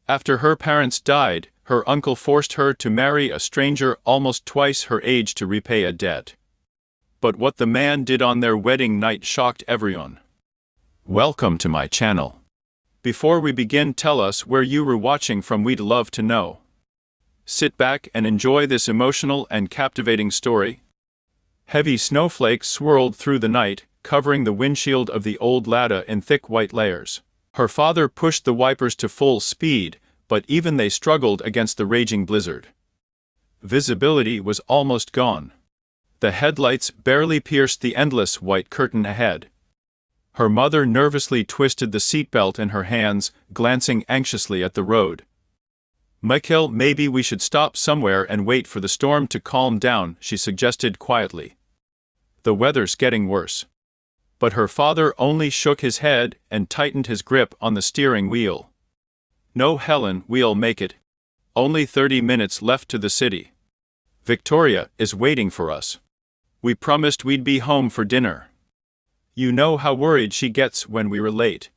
After her parents died, her uncle forced her to marry a stranger almost twice her age to repay a debt. But what the man did on their wedding night shocked everyone. Welcome to my channel. Before we begin, tell us where you were watching from, we'd love to know. Sit back and enjoy this emotional and captivating story. Heavy snowflakes swirled through the night, covering the windshield of the old Lada in thick white layers. Her father pushed the wipers to full speed, but even they struggled against the raging blizzard. Visibility was almost gone. The headlights barely pierced the endless white curtain ahead. Her mother nervously twisted the seatbelt in her hands, glancing anxiously at the road. "Michael, maybe we should stop somewhere and wait for the storm to calm down," she suggested quietly. "The weather's getting worse." But her father only shook his head and tightened his grip on the steering wheel. "No, Helen, we'll make it. Only 30 minutes left to the city. Victoria is waiting for us. We promised we'd be home for dinner. You know how worried she gets when we were late."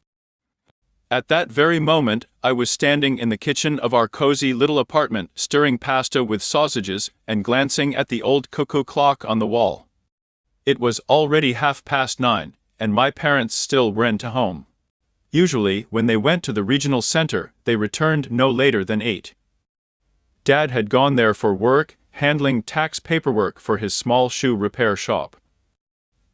At that very moment, I was standing in the kitchen of our cozy little apartment, stirring pasta with sausages and glancing at the old cuckoo clock on the wall. It was already 9:30, and my parents still weren't home. Usually, when they went to the regional center, they returned no later than 8. Dad had gone there for work, handling tax paperwork for his small shoe repair shop.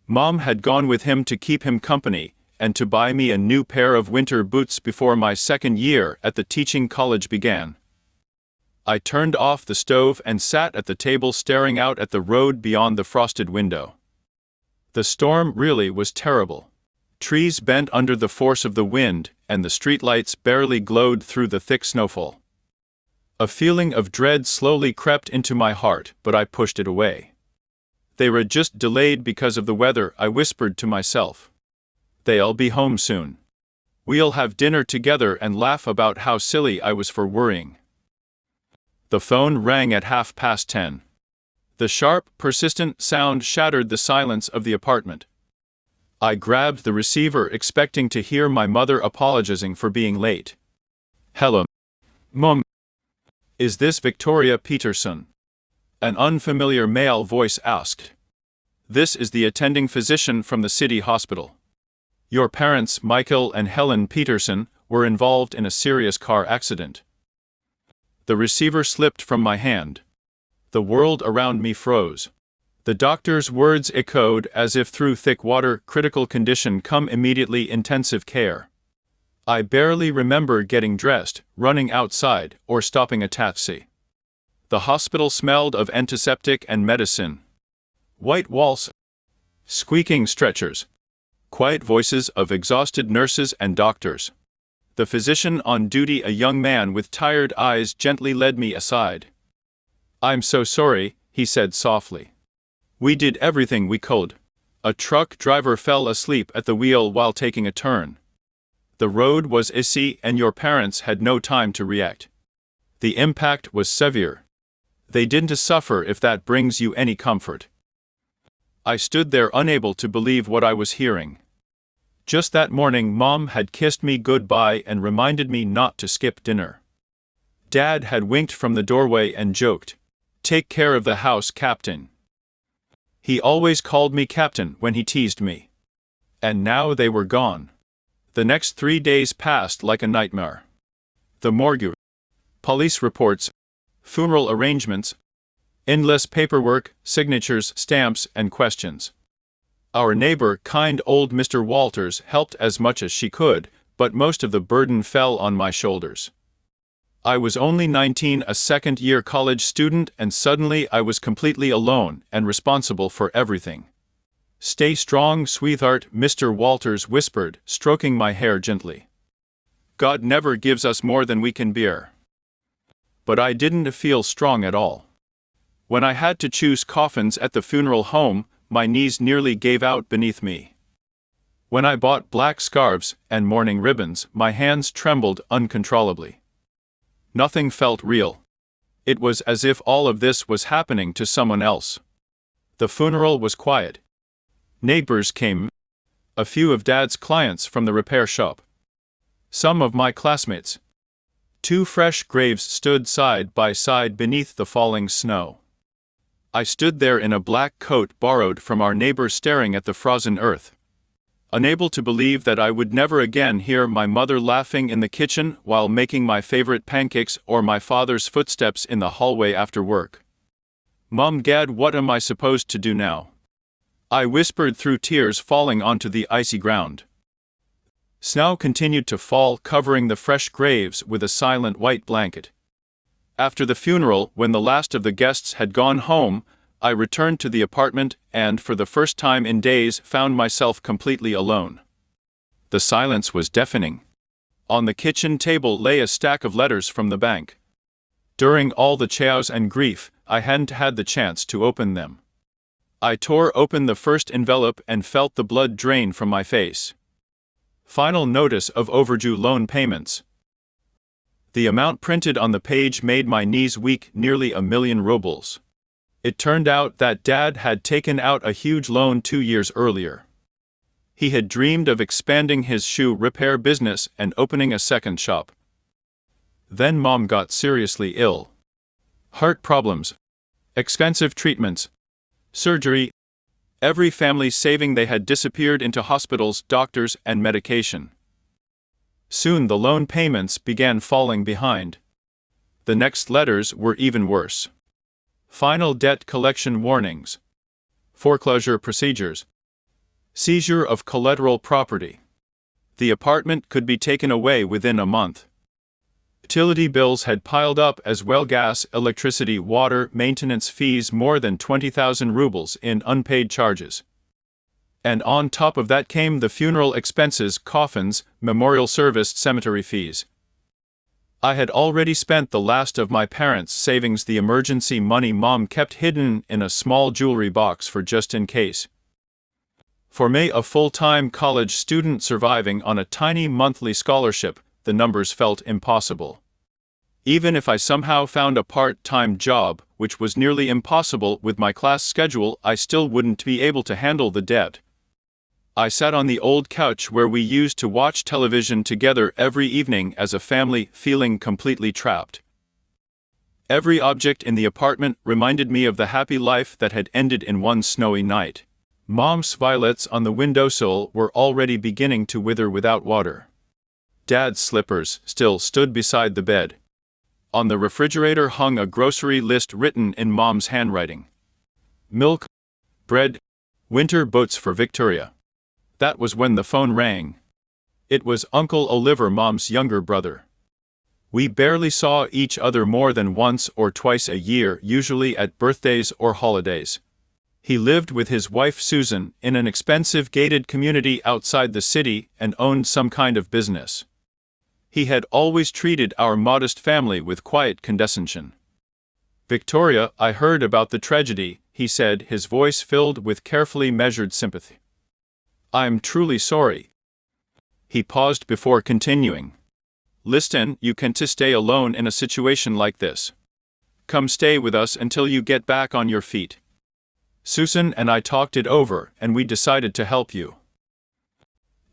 Mom had gone with him to keep him company and to buy me a new pair of winter boots before my second year at the teaching college began. I turned off the stove and sat at the table staring out at the road beyond the frosted window. The storm really was terrible. Trees bent under the force of the wind, and the streetlights barely glowed through the thick snowfall. A feeling of dread slowly crept into my heart, but I pushed it away. "They were just delayed because of the weather," I whispered to myself. "They'll be home soon. We'll have dinner together and laugh about how silly I was for worrying." The phone rang at 10:30. The sharp, persistent sound shattered the silence of the apartment. I grabbed the receiver, expecting to hear my mother apologizing for being late. "Hello, Mom. Is this Victoria Peterson?" An unfamiliar male voice asked. "This is the attending physician from the city hospital. Your parents, Michael and Helen Peterson, were involved in a serious car accident." The receiver slipped from my hand. The world around me froze. The doctor's words echoed as if through thick water. "Critical condition, come immediately, intensive care." I barely remember getting dressed, running outside, or stopping a taxi. The hospital smelled of antiseptic and medicine. White walls, squeaking stretchers, quiet voices of exhausted nurses and doctors. The physician on duty, a young man with tired eyes, gently led me aside. "I'm so sorry," he said softly. "We did everything we could." A truck driver fell asleep at the wheel while taking a turn. The road was icy and your parents had no time to react. The impact was severe. They didn't suffer, if that brings you any comfort. I stood there unable to believe what I was hearing. Just that morning, Mom had kissed me goodbye and reminded me not to skip dinner. Dad had winked from the doorway and joked, "Take care of the house, Captain." He always called me Captain when he teased me. And now they were gone. The next 3 days passed like a nightmare. The morgue, police reports, funeral arrangements, endless paperwork, signatures, stamps, and questions. Our neighbor, kind old Mr. Walters, helped as much as she could, but most of the burden fell on my shoulders. I was only 19, a second-year college student, and suddenly I was completely alone and responsible for everything. "Stay strong, sweetheart," Mr. Walters whispered, stroking my hair gently. "God never gives us more than we can bear." But I didn't feel strong at all. When I had to choose coffins at the funeral home, my knees nearly gave out beneath me. When I bought black scarves and mourning ribbons, my hands trembled uncontrollably. Nothing felt real. It was as if all of this was happening to someone else. The funeral was quiet. Neighbors came. A few of Dad's clients from the repair shop. Some of my classmates. 2 fresh graves stood side by side beneath the falling snow. I stood there in a black coat borrowed from our neighbor, staring at the frozen earth, unable to believe that I would never again hear my mother laughing in the kitchen while making my favorite pancakes, or my father's footsteps in the hallway after work. "Mom, Gad, what am I supposed to do now?" I whispered through tears falling onto the icy ground. Snow continued to fall, covering the fresh graves with a silent white blanket. After the funeral, when the last of the guests had gone home, I returned to the apartment and, for the first time in days, found myself completely alone. The silence was deafening. On the kitchen table lay a stack of letters from the bank. During all the chaos and grief, I hadn't had the chance to open them. I tore open the first envelope and felt the blood drain from my face. Final notice of overdue loan payments. The amount printed on the page made my knees weak, nearly 1,000,000 rubles. It turned out that Dad had taken out a huge loan 2 years earlier. He had dreamed of expanding his shoe repair business and opening a second shop. Then Mom got seriously ill. Heart problems, expensive treatments, surgery. Every family saving they had disappeared into hospitals, doctors, and medication. Soon the loan payments began falling behind. The next letters were even worse. Final debt collection warnings. Foreclosure procedures. Seizure of collateral property. The apartment could be taken away within a month. Utility bills had piled up as well: gas, electricity, water, maintenance fees, more than 20,000 rubles in unpaid charges. And on top of that came the funeral expenses, coffins, memorial service, cemetery fees. I had already spent the last of my parents' savings, the emergency money Mom kept hidden in a small jewelry box for just in case. For me, a full-time college student surviving on a tiny monthly scholarship, the numbers felt impossible. Even if I somehow found a part-time job, which was nearly impossible with my class schedule, I still wouldn't be able to handle the debt. I sat on the old couch where we used to watch television together every evening as a family, feeling completely trapped. Every object in the apartment reminded me of the happy life that had ended in one snowy night. Mom's violets on the windowsill were already beginning to wither without water. Dad's slippers still stood beside the bed. On the refrigerator hung a grocery list written in Mom's handwriting. Milk, bread, winter boots for Victoria. That was when the phone rang. It was Uncle Oliver, Mom's younger brother. We barely saw each other more than once or twice a year, usually at birthdays or holidays. He lived with his wife Susan in an expensive gated community outside the city and owned some kind of business. He had always treated our modest family with quiet condescension. "Victoria, I heard about the tragedy," he said, his voice filled with carefully measured sympathy. "I'm truly sorry." He paused before continuing. "Listen, you can't stay alone in a situation like this. Come stay with us until you get back on your feet. Susan and I talked it over, and we decided to help you."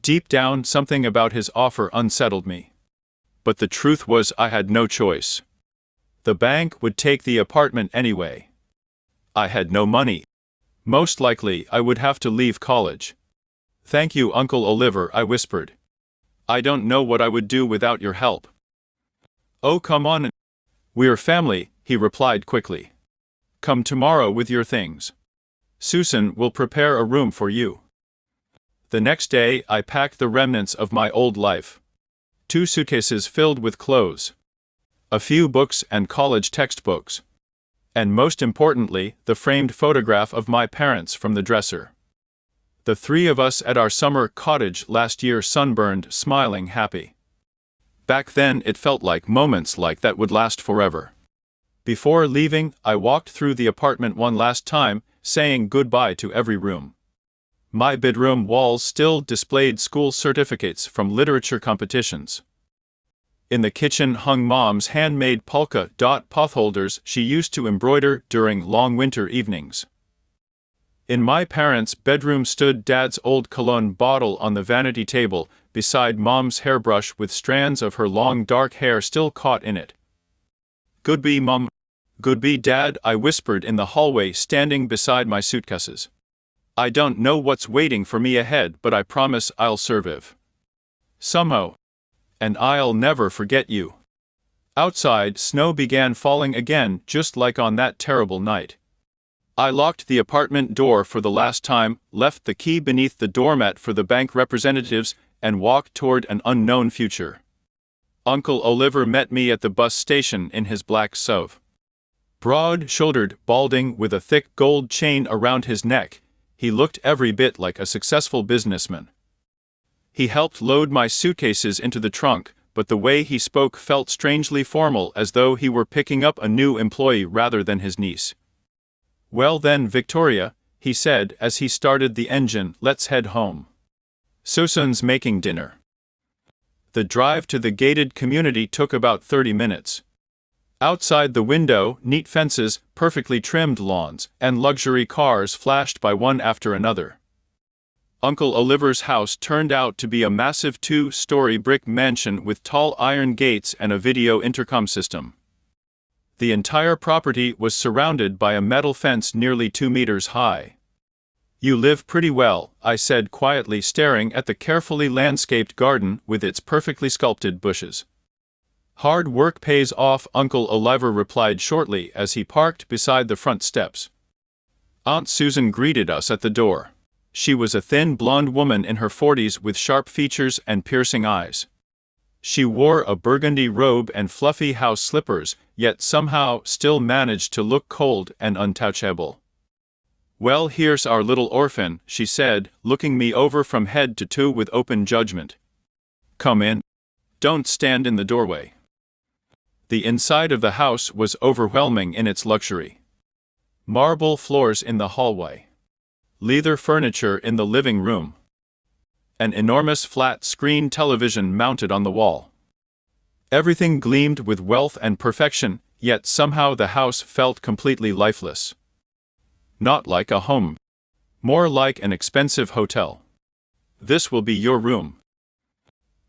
Deep down, something about his offer unsettled me. But the truth was, I had no choice. The bank would take the apartment anyway. I had no money. Most likely, I would have to leave college. "Thank you, Uncle Oliver," I whispered. "I don't know what I would do without your help." "Oh, come on. We're family," he replied quickly. "Come tomorrow with your things. Susan will prepare a room for you." The next day, I packed the remnants of my old life. 2 suitcases filled with clothes, a few books and college textbooks, and most importantly, the framed photograph of my parents from the dresser. The 3 of us at our summer cottage last year, sunburned, smiling, happy. Back then, it felt like moments like that would last forever. Before leaving, I walked through the apartment one last time, saying goodbye to every room. My bedroom walls still displayed school certificates from literature competitions. In the kitchen hung Mom's handmade polka dot potholders she used to embroider during long winter evenings. In my parents' bedroom stood Dad's old cologne bottle on the vanity table, beside Mom's hairbrush with strands of her long dark hair still caught in it. "Goodbye, Mom." "Goodbye, Dad," I whispered in the hallway, standing beside my suitcases. "I don't know what's waiting for me ahead, but I promise I'll survive. Somehow. And I'll never forget you." Outside, snow began falling again, just like on that terrible night. I locked the apartment door for the last time, left the key beneath the doormat for the bank representatives, and walked toward an unknown future. Uncle Oliver met me at the bus station in his black SUV. Broad-shouldered, balding, with a thick gold chain around his neck, he looked every bit like a successful businessman. He helped load my suitcases into the trunk, but the way he spoke felt strangely formal, as though he were picking up a new employee rather than his niece. "Well then, Victoria," he said as he started the engine, "let's head home. Susan's making dinner." The drive to the gated community took about 30 minutes. Outside the window, neat fences, perfectly trimmed lawns, and luxury cars flashed by one after another. Uncle Oliver's house turned out to be a massive 2-story brick mansion with tall iron gates and a video intercom system. The entire property was surrounded by a metal fence nearly 2 meters high. "You live pretty well," I said quietly, staring at the carefully landscaped garden with its perfectly sculpted bushes. "Hard work pays off," Uncle Oliver replied shortly as he parked beside the front steps. Aunt Susan greeted us at the door. She was a thin blonde woman in her 40s with sharp features and piercing eyes. She wore a burgundy robe and fluffy house slippers, yet somehow still managed to look cold and untouchable. "Well, here's our little orphan," she said, looking me over from head to toe with open judgment. "Come in. Don't stand in the doorway." The inside of the house was overwhelming in its luxury. Marble floors in the hallway. Leather furniture in the living room. An enormous flat-screen television mounted on the wall. Everything gleamed with wealth and perfection, yet somehow the house felt completely lifeless. Not like a home. More like an expensive hotel. "This will be your room."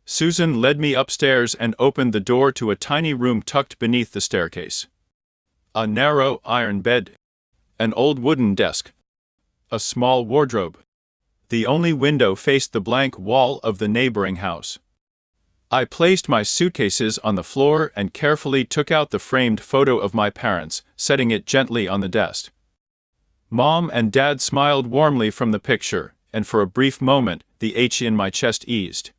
Susan led me upstairs and opened the door to a tiny room tucked beneath the staircase. A narrow iron bed. An old wooden desk. A small wardrobe. The only window faced the blank wall of the neighboring house. I placed my suitcases on the floor and carefully took out the framed photo of my parents, setting it gently on the desk. Mom and Dad smiled warmly from the picture, and for a brief moment, the ache in my chest eased.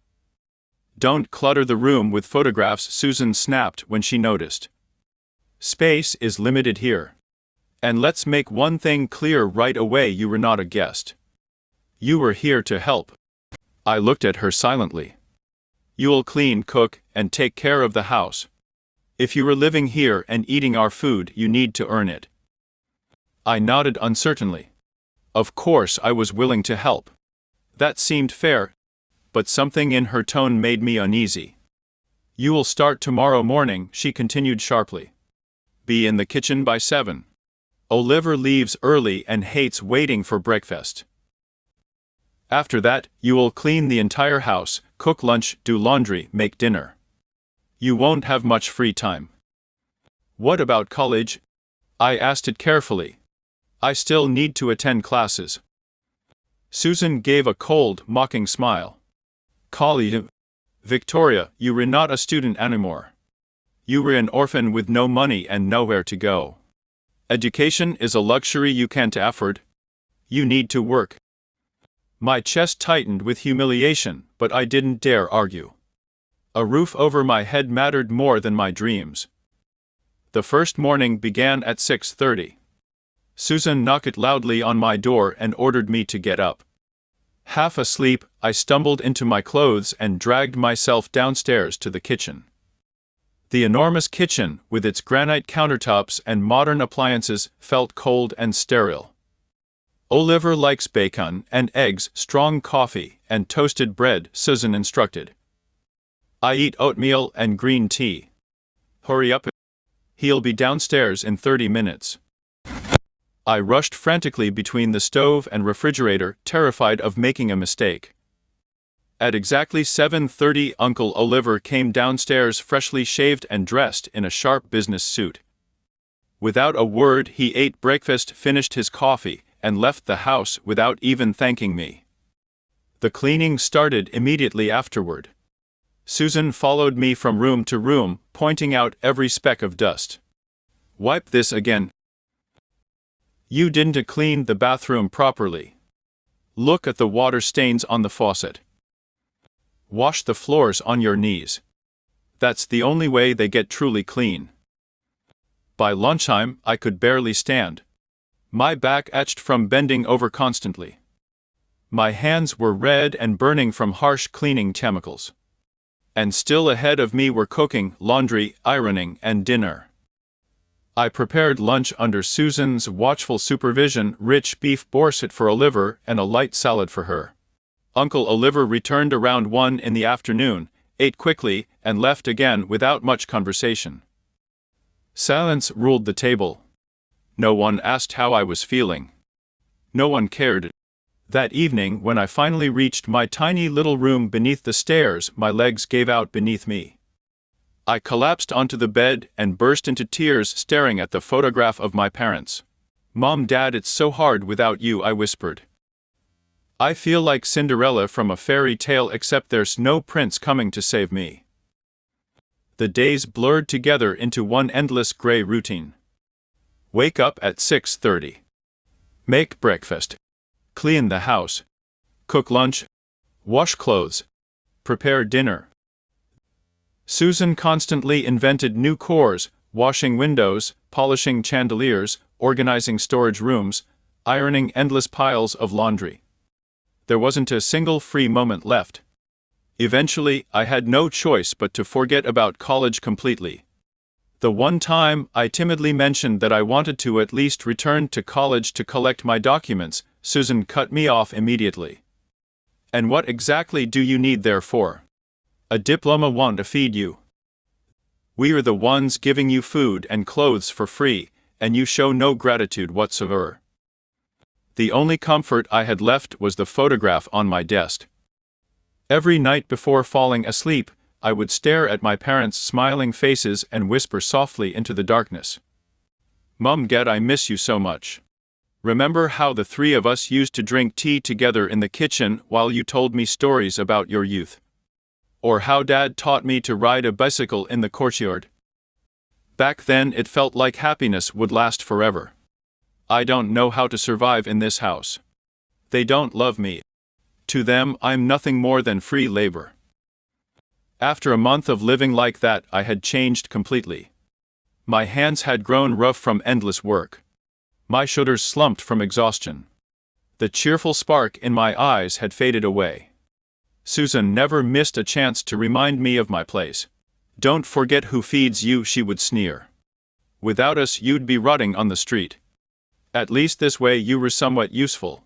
"Don't clutter the room with photographs," Susan snapped when she noticed. "Space is limited here. And let's make one thing clear right away: you were not a guest. You were here to help." I looked at her silently. "You'll clean, cook, and take care of the house. If you were living here and eating our food, you need to earn it." I nodded uncertainly. Of course I was willing to help. That seemed fair, but something in her tone made me uneasy. "You will start tomorrow morning," she continued sharply. "Be in the kitchen by 7. Oliver leaves early and hates waiting for breakfast. After that, you will clean the entire house, cook lunch, do laundry, make dinner. You won't have much free time." "What about college?" I asked it carefully. "I still need to attend classes." Susan gave a cold, mocking smile. "College? Victoria, you were not a student anymore. You were an orphan with no money and nowhere to go. Education is a luxury you can't afford. You need to work." My chest tightened with humiliation, but I didn't dare argue. A roof over my head mattered more than my dreams. The first morning began at 6:30. Susan knocked loudly on my door and ordered me to get up. Half asleep, I stumbled into my clothes and dragged myself downstairs to the kitchen. The enormous kitchen, with its granite countertops and modern appliances, felt cold and sterile. "Oliver likes bacon and eggs, strong coffee, and toasted bread," Susan instructed. "I eat oatmeal and green tea. Hurry up. He'll be downstairs in 30 minutes." I rushed frantically between the stove and refrigerator, terrified of making a mistake. At exactly 7:30, Uncle Oliver came downstairs freshly shaved and dressed in a sharp business suit. Without a word, he ate breakfast, finished his coffee, and left the house without even thanking me. The cleaning started immediately afterward. Susan followed me from room to room, pointing out every speck of dust. "Wipe this again. You didn't clean the bathroom properly. Look at the water stains on the faucet. Wash the floors on your knees. That's the only way they get truly clean." By lunchtime, I could barely stand. My back ached from bending over constantly. My hands were red and burning from harsh cleaning chemicals. And still ahead of me were cooking, laundry, ironing, and dinner. I prepared lunch under Susan's watchful supervision: rich beef borscht for Oliver and a light salad for her. Uncle Oliver returned around 1 in the afternoon, ate quickly, and left again without much conversation. Silence ruled the table. No one asked how I was feeling. No one cared. That evening, when I finally reached my tiny little room beneath the stairs, my legs gave out beneath me. I collapsed onto the bed and burst into tears, staring at the photograph of my parents. "Mom, Dad, it's so hard without you," I whispered. "I feel like Cinderella from a fairy tale, except there's no prince coming to save me." The days blurred together into one endless gray routine. Wake up at 6:30. Make breakfast. Clean the house. Cook lunch. Wash clothes. Prepare dinner. Susan constantly invented new chores: washing windows, polishing chandeliers, organizing storage rooms, ironing endless piles of laundry. There wasn't a single free moment left. Eventually, I had no choice but to forget about college completely. The one time I timidly mentioned that I wanted to at least return to college to collect my documents, Susan cut me off immediately. "And what exactly do you need there for? A diploma won't feed you. We are the ones giving you food and clothes for free, and you show no gratitude whatsoever." The only comfort I had left was the photograph on my desk. Every night before falling asleep, I would stare at my parents' smiling faces and whisper softly into the darkness, "Mum, Dad, I miss you so much. Remember how the three of us used to drink tea together in the kitchen while you told me stories about your youth? Or how Dad taught me to ride a bicycle in the courtyard? Back then it felt like happiness would last forever. I don't know how to survive in this house. They don't love me. To them, I'm nothing more than free labor." After a month of living like that, I had changed completely. My hands had grown rough from endless work. My shoulders slumped from exhaustion. The cheerful spark in my eyes had faded away. Susan never missed a chance to remind me of my place. "Don't forget who feeds you," she would sneer. "Without us, you'd be rotting on the street. At least this way you were somewhat useful."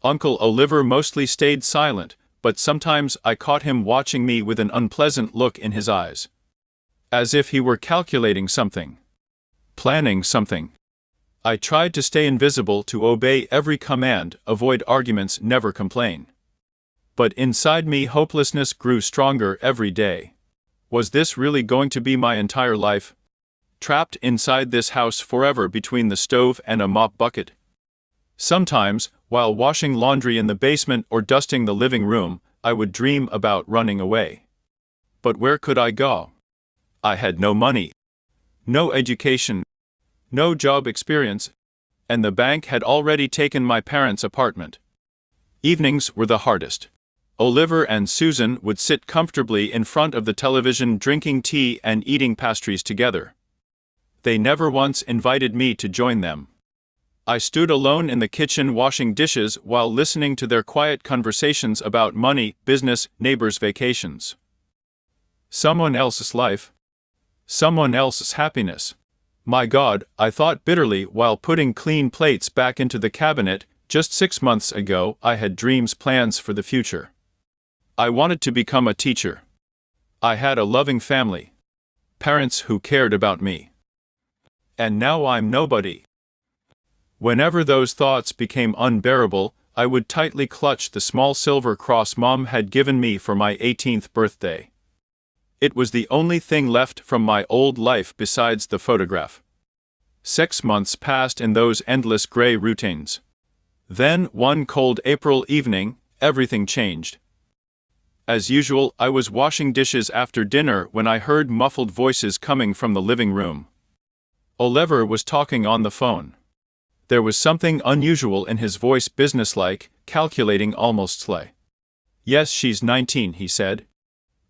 Uncle Oliver mostly stayed silent, but sometimes I caught him watching me with an unpleasant look in his eyes. As if he were calculating something. Planning something. I tried to stay invisible, to obey every command, avoid arguments, never complain. But inside me, hopelessness grew stronger every day. Was this really going to be my entire life? Trapped inside this house forever between the stove and a mop bucket? Sometimes, while washing laundry in the basement or dusting the living room, I would dream about running away. But where could I go? I had no money, no education, no job experience, and the bank had already taken my parents' apartment. Evenings were the hardest. Oliver and Susan would sit comfortably in front of the television, drinking tea and eating pastries together. They never once invited me to join them. I stood alone in the kitchen washing dishes while listening to their quiet conversations about money, business, neighbors' vacations. Someone else's life. Someone else's happiness. My God, I thought bitterly while putting clean plates back into the cabinet. Just 6 months ago, I had dreams, plans for the future. I wanted to become a teacher. I had a loving family. Parents who cared about me. And now I'm nobody. Whenever those thoughts became unbearable, I would tightly clutch the small silver cross Mom had given me for my 18th birthday. It was the only thing left from my old life besides the photograph. 6 months passed in those endless gray routines. Then, one cold April evening, everything changed. As usual, I was washing dishes after dinner when I heard muffled voices coming from the living room. Oliver was talking on the phone. There was something unusual in his voice, businesslike, calculating, almost sly. "Yes, she's 19, he said.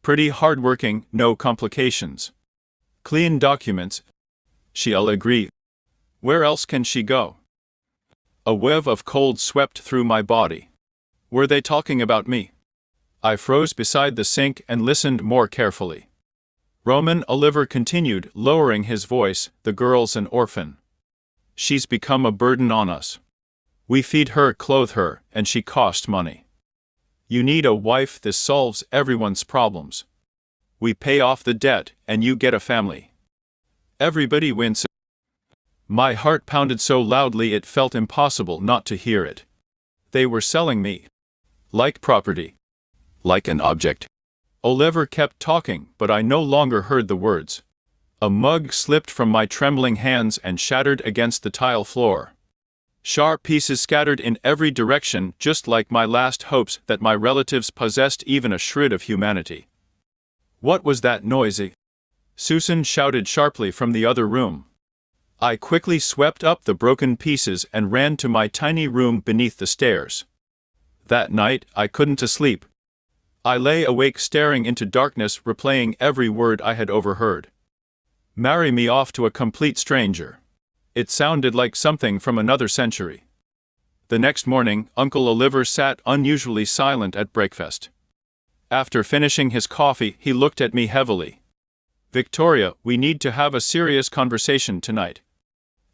"Pretty hardworking, no complications. Clean documents. She'll agree. Where else can she go?" A wave of cold swept through my body. Were they talking about me? I froze beside the sink and listened more carefully. "Roman," Oliver continued, lowering his voice, "the girl's an orphan. She's become a burden on us. We feed her, clothe her, and she costs money. You need a wife, this solves everyone's problems. We pay off the debt, and you get a family. Everybody wins." My heart pounded so loudly it felt impossible not to hear it. They were selling me. Like property. Like an object. Oliver kept talking, but I no longer heard the words. A mug slipped from my trembling hands and shattered against the tile floor. Sharp pieces scattered in every direction, just like my last hopes that my relatives possessed even a shred of humanity. What was that noise? Susan shouted sharply from the other room. I quickly swept up the broken pieces and ran to my tiny room beneath the stairs. That night, I couldn't sleep. I lay awake staring into darkness, replaying every word I had overheard. Marry me off to a complete stranger. It sounded like something from another century. The next morning, Uncle Oliver sat unusually silent at breakfast. After finishing his coffee, he looked at me heavily. "Victoria, we need to have a serious conversation tonight.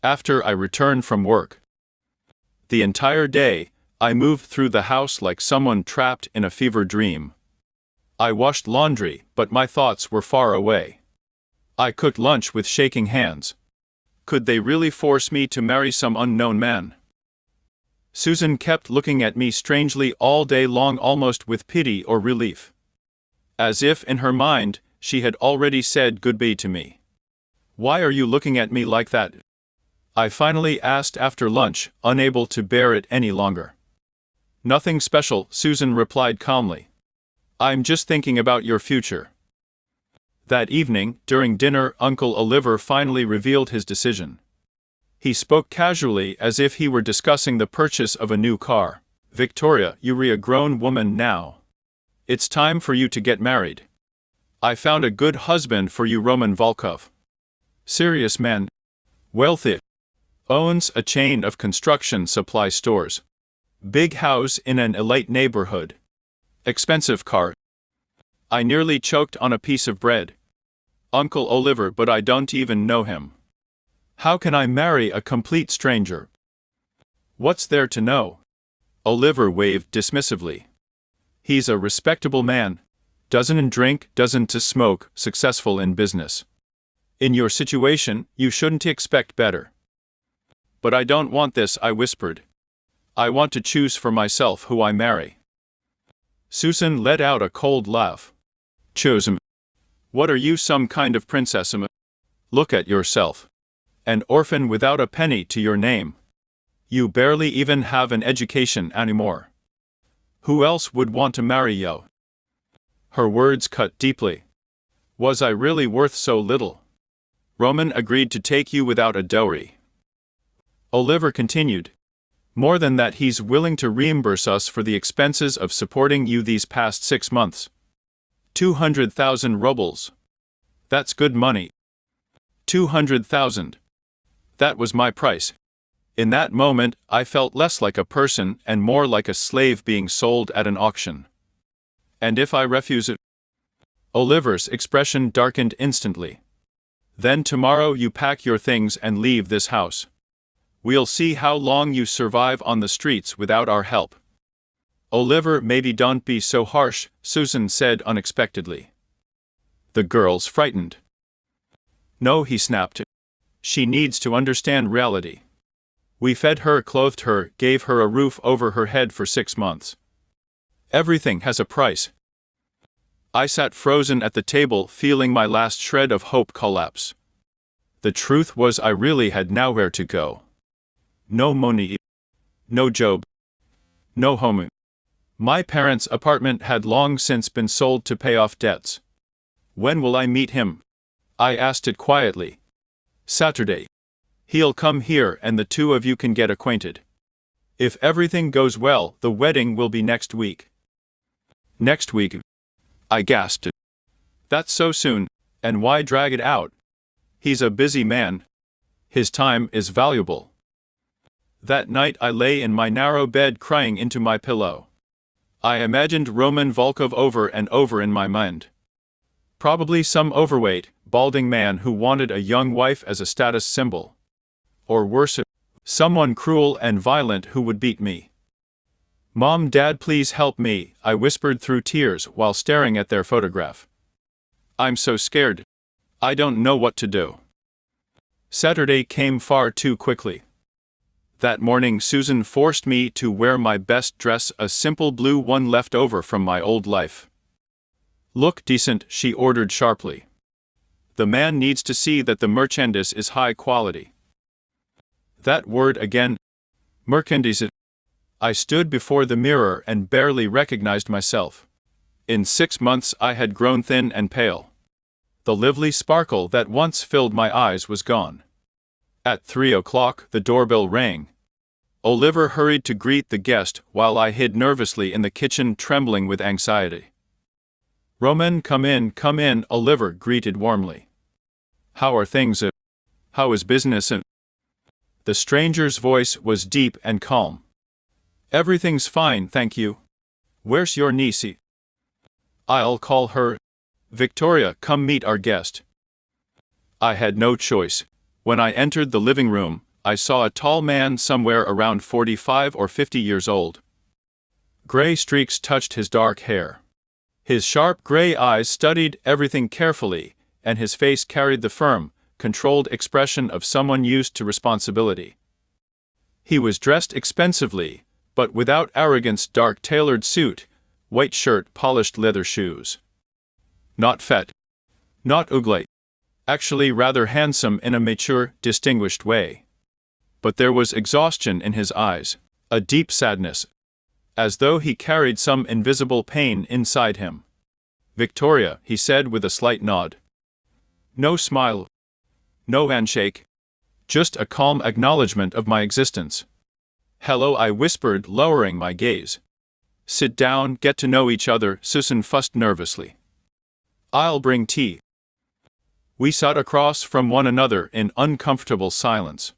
After I return from work." The entire day, I moved through the house like someone trapped in a fever dream. I washed laundry, but my thoughts were far away. I cooked lunch with shaking hands. Could they really force me to marry some unknown man? Susan kept looking at me strangely all day long, almost with pity or relief. As if, in her mind, she had already said goodbye to me. "Why are you looking at me like that?" I finally asked after lunch, unable to bear it any longer. "Nothing special," Susan replied calmly. "I'm just thinking about your future." That evening, during dinner, Uncle Oliver finally revealed his decision. He spoke casually, as if he were discussing the purchase of a new car. "Victoria, you're a grown woman now. It's time for you to get married. I found a good husband for you, Roman Volkov. Serious man. Wealthy. Owns a chain of construction supply stores. Big house in an elite neighborhood. Expensive car." I nearly choked on a piece of bread. "Uncle Oliver, but I don't even know him. How can I marry a complete stranger?" "What's there to know?" Oliver waved dismissively. "He's a respectable man. Doesn't drink, doesn't smoke, successful in business. In your situation, you shouldn't expect better." "But I don't want this," I whispered. "I want to choose for myself who I marry." Susan let out a cold laugh. "Choose him? What are you, some kind of princess? Look at yourself. An orphan without a penny to your name. You barely even have an education anymore. Who else would want to marry you?" Her words cut deeply. Was I really worth so little? "Roman agreed to take you without a dowry," Oliver continued. "More than that, he's willing to reimburse us for the expenses of supporting you these past 6 months. 200,000 rubles. That's good money. 200,000. That was my price. In that moment, I felt less like a person and more like a slave being sold at an auction. "And if I refuse it?" Oliver's expression darkened instantly. "Then tomorrow you pack your things and leave this house. We'll see how long you survive on the streets without our help." "Oliver, maybe don't be so harsh," Susan said unexpectedly. The girl's frightened. "No," he snapped. "She needs to understand reality. We fed her, clothed her, gave her a roof over her head for 6 months. Everything has a price. I sat frozen at the table, feeling my last shred of hope collapse. The truth was, I really had nowhere to go. No money, no job, no home. My parents' apartment had long since been sold to pay off debts. When will I meet him? I asked it quietly. Saturday. He'll come here and the two of you can get acquainted. If everything goes well, the wedding will be next week. Next week? I gasped. That's so soon, and why drag it out? He's a busy man. His time is valuable. That night I lay in my narrow bed crying into my pillow. I imagined Roman Volkov over and over in my mind. Probably some overweight, balding man who wanted a young wife as a status symbol. Or worse, someone cruel and violent who would beat me. Mom, Dad, please help me, I whispered through tears while staring at their photograph. I'm so scared. I don't know what to do. Saturday came far too quickly. That morning Susan forced me to wear my best dress, a simple blue one left over from my old life. Look decent, she ordered sharply. The man needs to see that the merchandise is high quality. That word again. Merchandise. I stood before the mirror and barely recognized myself. In 6 months I had grown thin and pale. The lively sparkle that once filled my eyes was gone. At 3 o'clock the doorbell rang. Oliver hurried to greet the guest while I hid nervously in the kitchen, trembling with anxiety. Roman, come in, Oliver greeted warmly. How are things? How is business? The stranger's voice was deep and calm. Everything's fine, thank you. Where's your niece? I'll call her. Victoria, come meet our guest. I had no choice. When I entered the living room, I saw a tall man somewhere around 45 or 50 years old. Gray streaks touched his dark hair. His sharp gray eyes studied everything carefully, and his face carried the firm, controlled expression of someone used to responsibility. He was dressed expensively, but without arrogance. Dark tailored suit, white shirt, polished leather shoes. Not fat. Not ugly. Actually rather handsome in a mature, distinguished way. But there was exhaustion in his eyes, a deep sadness, as though he carried some invisible pain inside him. Victoria, he said with a slight nod. No smile. No handshake. Just a calm acknowledgement of my existence. Hello, I whispered, lowering my gaze. Sit down, get to know each other, Susan fussed nervously. I'll bring tea. We sat across from one another in uncomfortable silence.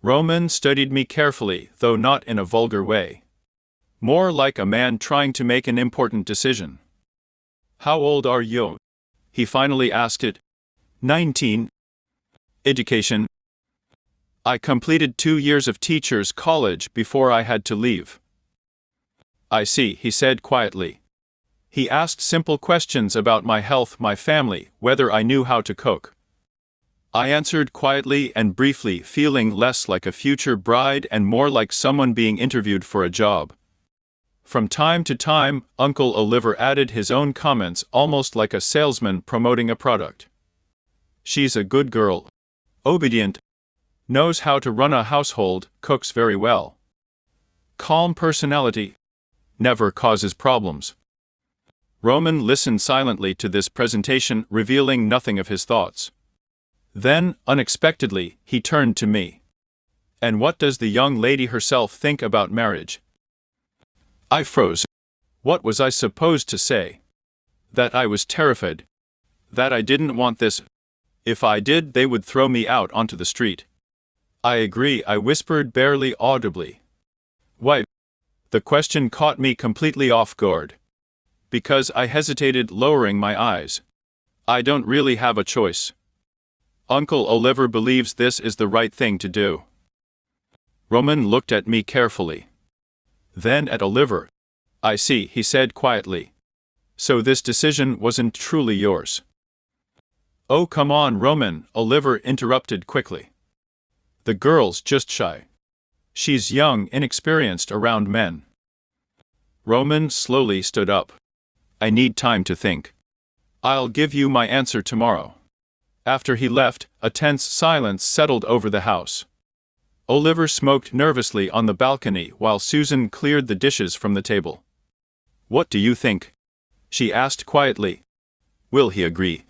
Roman studied me carefully, though not in a vulgar way. More like a man trying to make an important decision. How old are you? He finally asked it. 19. Education. I completed 2 years of teacher's college before I had to leave. I see, he said quietly. He asked simple questions about my health, my family, whether I knew how to cook. I answered quietly and briefly, feeling less like a future bride and more like someone being interviewed for a job. From time to time, Uncle Oliver added his own comments, almost like a salesman promoting a product. She's a good girl. Obedient. Knows how to run a household, cooks very well. Calm personality. Never causes problems. Roman listened silently to this presentation, revealing nothing of his thoughts. Then, unexpectedly, he turned to me. And what does the young lady herself think about marriage? I froze. What was I supposed to say? That I was terrified. That I didn't want this. If I did, they would throw me out onto the street. I agree, I whispered barely audibly. Why? The question caught me completely off guard. Because I hesitated, lowering my eyes. I don't really have a choice. Uncle Oliver believes this is the right thing to do. Roman looked at me carefully. Then at Oliver. I see, he said quietly. So this decision wasn't truly yours. Oh, come on, Roman, Oliver interrupted quickly. The girl's just shy. She's young, inexperienced around men. Roman slowly stood up. I need time to think. I'll give you my answer tomorrow. After he left, a tense silence settled over the house. Oliver smoked nervously on the balcony while Susan cleared the dishes from the table. What do you think? She asked quietly. Will he agree?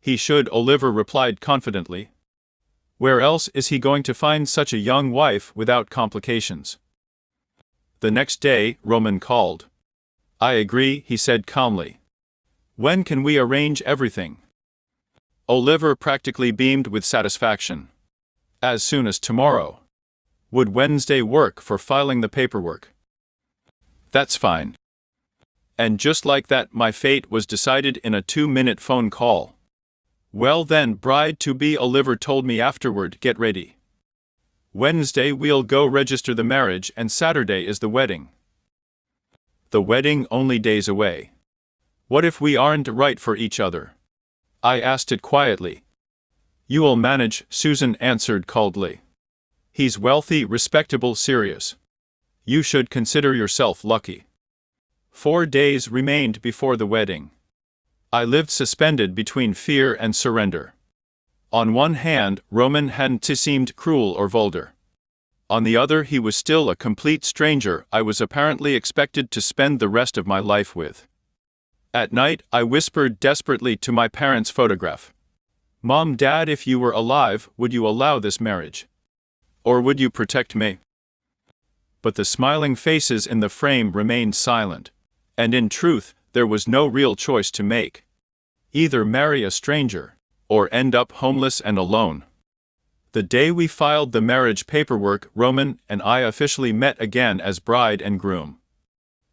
He should, Oliver replied confidently. Where else is he going to find such a young wife without complications? The next day, Roman called. I agree, he said calmly. When can we arrange everything? Oliver practically beamed with satisfaction. As soon as tomorrow. Would Wednesday work for filing the paperwork? That's fine. And just like that, my fate was decided in a 2-minute phone call. Well then, bride-to-be, Oliver told me afterward, get ready. Wednesday we'll go register the marriage and Saturday is the wedding. The wedding only days away. What if we aren't right for each other? I asked it quietly. You'll manage, Susan answered coldly. He's wealthy, respectable, serious. You should consider yourself lucky. 4 days remained before the wedding. I lived suspended between fear and surrender. On one hand, Roman hadn't seemed cruel or vulgar. On the other, he was still a complete stranger I was apparently expected to spend the rest of my life with. At night, I whispered desperately to my parents' photograph. Mom, Dad, if you were alive, would you allow this marriage? Or would you protect me? But the smiling faces in the frame remained silent. And in truth, there was no real choice to make. Either marry a stranger, or end up homeless and alone. The day we filed the marriage paperwork, Roman and I officially met again as bride and groom.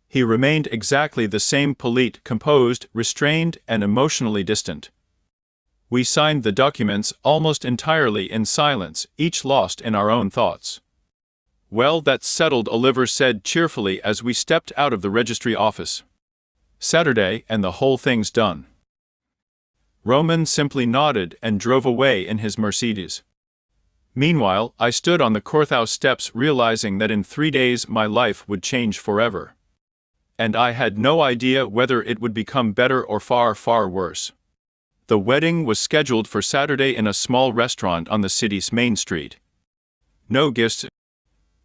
He remained exactly the same, polite, composed, restrained, and emotionally distant. We signed the documents almost entirely in silence, each lost in our own thoughts. Well, that's settled, Oliver said cheerfully as we stepped out of the registry office. Saturday, and the whole thing's done. Roman simply nodded and drove away in his Mercedes. Meanwhile, I stood on the courthouse steps realizing that in 3 days my life would change forever. And I had no idea whether it would become better or far, far worse. The wedding was scheduled for Saturday in a small restaurant on the city's main street. No gifts,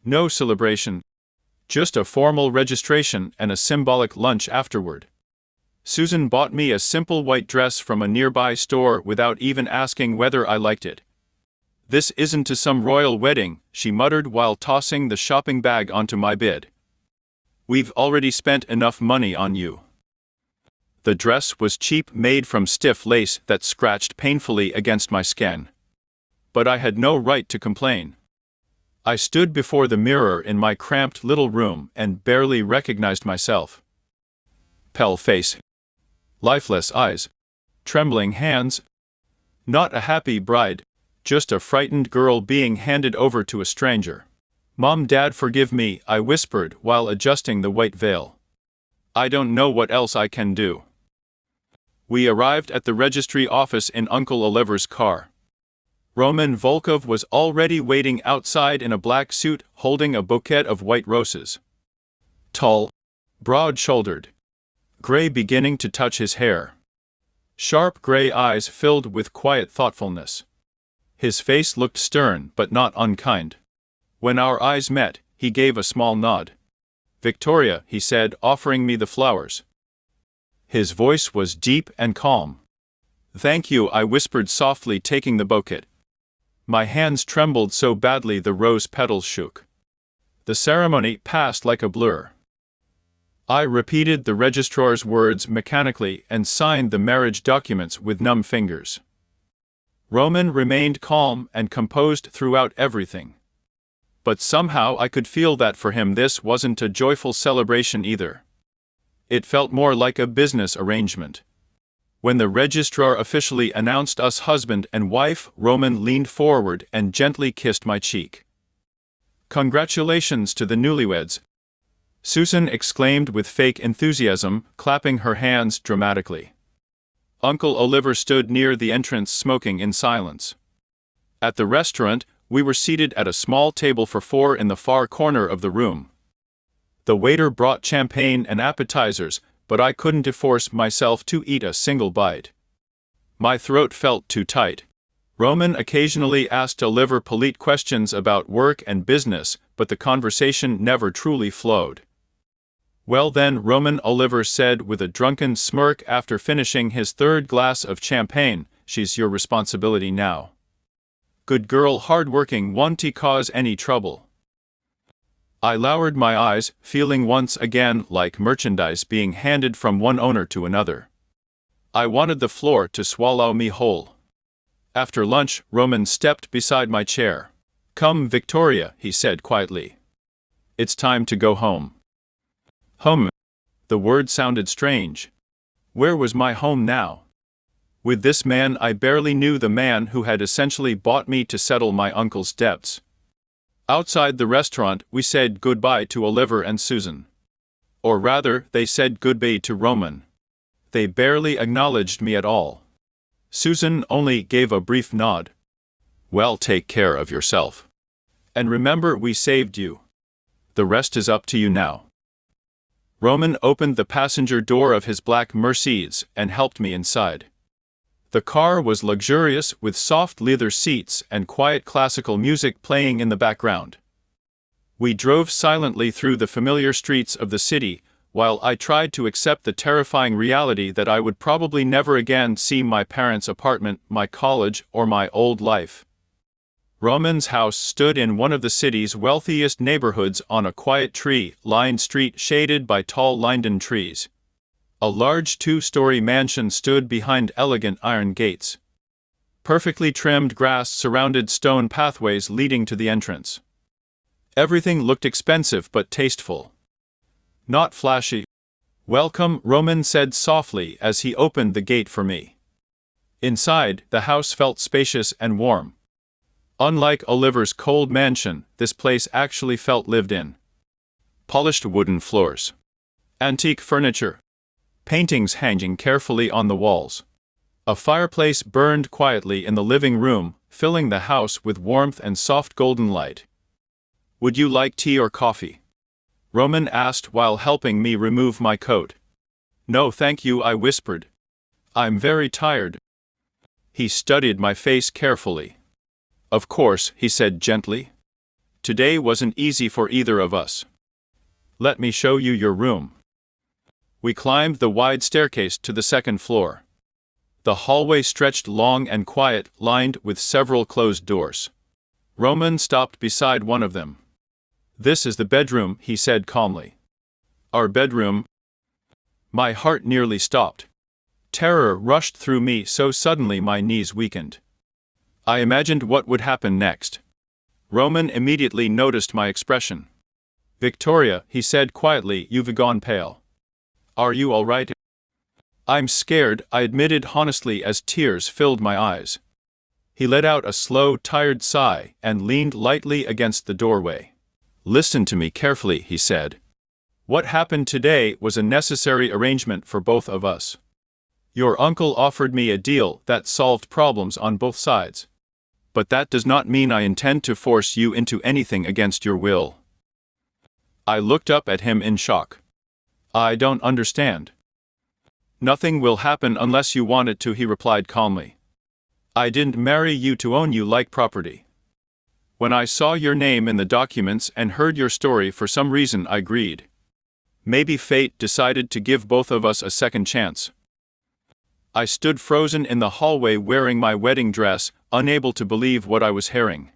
no celebration, just a formal registration and a symbolic lunch afterward. Susan bought me a simple white dress from a nearby store without even asking whether I liked it. This isn't some royal wedding, she muttered while tossing the shopping bag onto my bed. We've already spent enough money on you. The dress was cheap, made from stiff lace that scratched painfully against my skin. But I had no right to complain. I stood before the mirror in my cramped little room and barely recognized myself. Pale face. Lifeless eyes. Trembling hands. Not a happy bride, just a frightened girl being handed over to a stranger. Mom, Dad, forgive me, I whispered while adjusting the white veil. I don't know what else I can do. We arrived at the registry office in Uncle Oliver's car. Roman Volkov was already waiting outside in a black suit, holding a bouquet of white roses. Tall, broad-shouldered, gray beginning to touch his hair. Sharp gray eyes filled with quiet thoughtfulness. His face looked stern but not unkind. When our eyes met, he gave a small nod. Victoria, he said, offering me the flowers. His voice was deep and calm. Thank you, I whispered softly, taking the bouquet. My hands trembled so badly the rose petals shook. The ceremony passed like a blur. I repeated the registrar's words mechanically and signed the marriage documents with numb fingers. Roman remained calm and composed throughout everything. But somehow I could feel that for him this wasn't a joyful celebration either. It felt more like a business arrangement. When the registrar officially announced us husband and wife, Roman leaned forward and gently kissed my cheek. Congratulations to the newlyweds, Susan exclaimed with fake enthusiasm, clapping her hands dramatically. Uncle Oliver stood near the entrance smoking in silence. At the restaurant, We were seated at a small table for four in the far corner of the room. The waiter brought champagne and appetizers, but I couldn't force myself to eat a single bite. My throat felt too tight. Roman occasionally asked Oliver polite questions about work and business, but the conversation never truly flowed. "Well then, Roman," Oliver said with a drunken smirk after finishing his third glass of champagne, "she's your responsibility now. Good girl, hard-working, won't cause any trouble." I lowered my eyes, feeling once again like merchandise being handed from one owner to another. I wanted the floor to swallow me whole. After lunch, Roman stepped beside my chair. "Come, Victoria," he said quietly. "It's time to go home." Home. The word sounded strange. Where was my home now? With this man I barely knew, the man who had essentially bought me to settle my uncle's debts. Outside the restaurant, we said goodbye to Oliver and Susan. Or rather, they said goodbye to Roman. They barely acknowledged me at all. Susan only gave a brief nod. "Well, take care of yourself. And remember, we saved you. The rest is up to you now." Roman opened the passenger door of his black Mercedes and helped me inside. The car was luxurious, with soft leather seats and quiet classical music playing in the background. We drove silently through the familiar streets of the city, while I tried to accept the terrifying reality that I would probably never again see my parents' apartment, my college, or my old life. Roman's house stood in one of the city's wealthiest neighborhoods on a quiet tree-lined street shaded by tall linden trees. A large two-story mansion stood behind elegant iron gates. Perfectly trimmed grass surrounded stone pathways leading to the entrance. Everything looked expensive but tasteful. Not flashy. "Welcome," Roman said softly as he opened the gate for me. Inside, the house felt spacious and warm. Unlike Oliver's cold mansion, this place actually felt lived in. Polished wooden floors. Antique furniture. Paintings hanging carefully on the walls. A fireplace burned quietly in the living room, filling the house with warmth and soft golden light. "Would you like tea or coffee?" Roman asked while helping me remove my coat. "No, thank you," I whispered. "I'm very tired." He studied my face carefully. "Of course," he said gently. "Today wasn't easy for either of us. Let me show you your room." We climbed the wide staircase to the second floor. The hallway stretched long and quiet, lined with several closed doors. Roman stopped beside one of them. "This is the bedroom," he said calmly. "Our bedroom." My heart nearly stopped. Terror rushed through me so suddenly my knees weakened. I imagined what would happen next. Roman immediately noticed my expression. "Victoria," he said quietly, "you've gone pale. Are you all right?" "I'm scared," I admitted honestly as tears filled my eyes. He let out a slow, tired sigh and leaned lightly against the doorway. "Listen to me carefully," he said. "What happened today was a necessary arrangement for both of us. Your uncle offered me a deal that solved problems on both sides. But that does not mean I intend to force you into anything against your will." I looked up at him in shock. "I don't understand." "Nothing will happen unless you want it to," he replied calmly. "I didn't marry you to own you like property. When I saw your name in the documents and heard your story, for some reason I agreed. Maybe fate decided to give both of us a second chance." I stood frozen in the hallway wearing my wedding dress, unable to believe what I was hearing.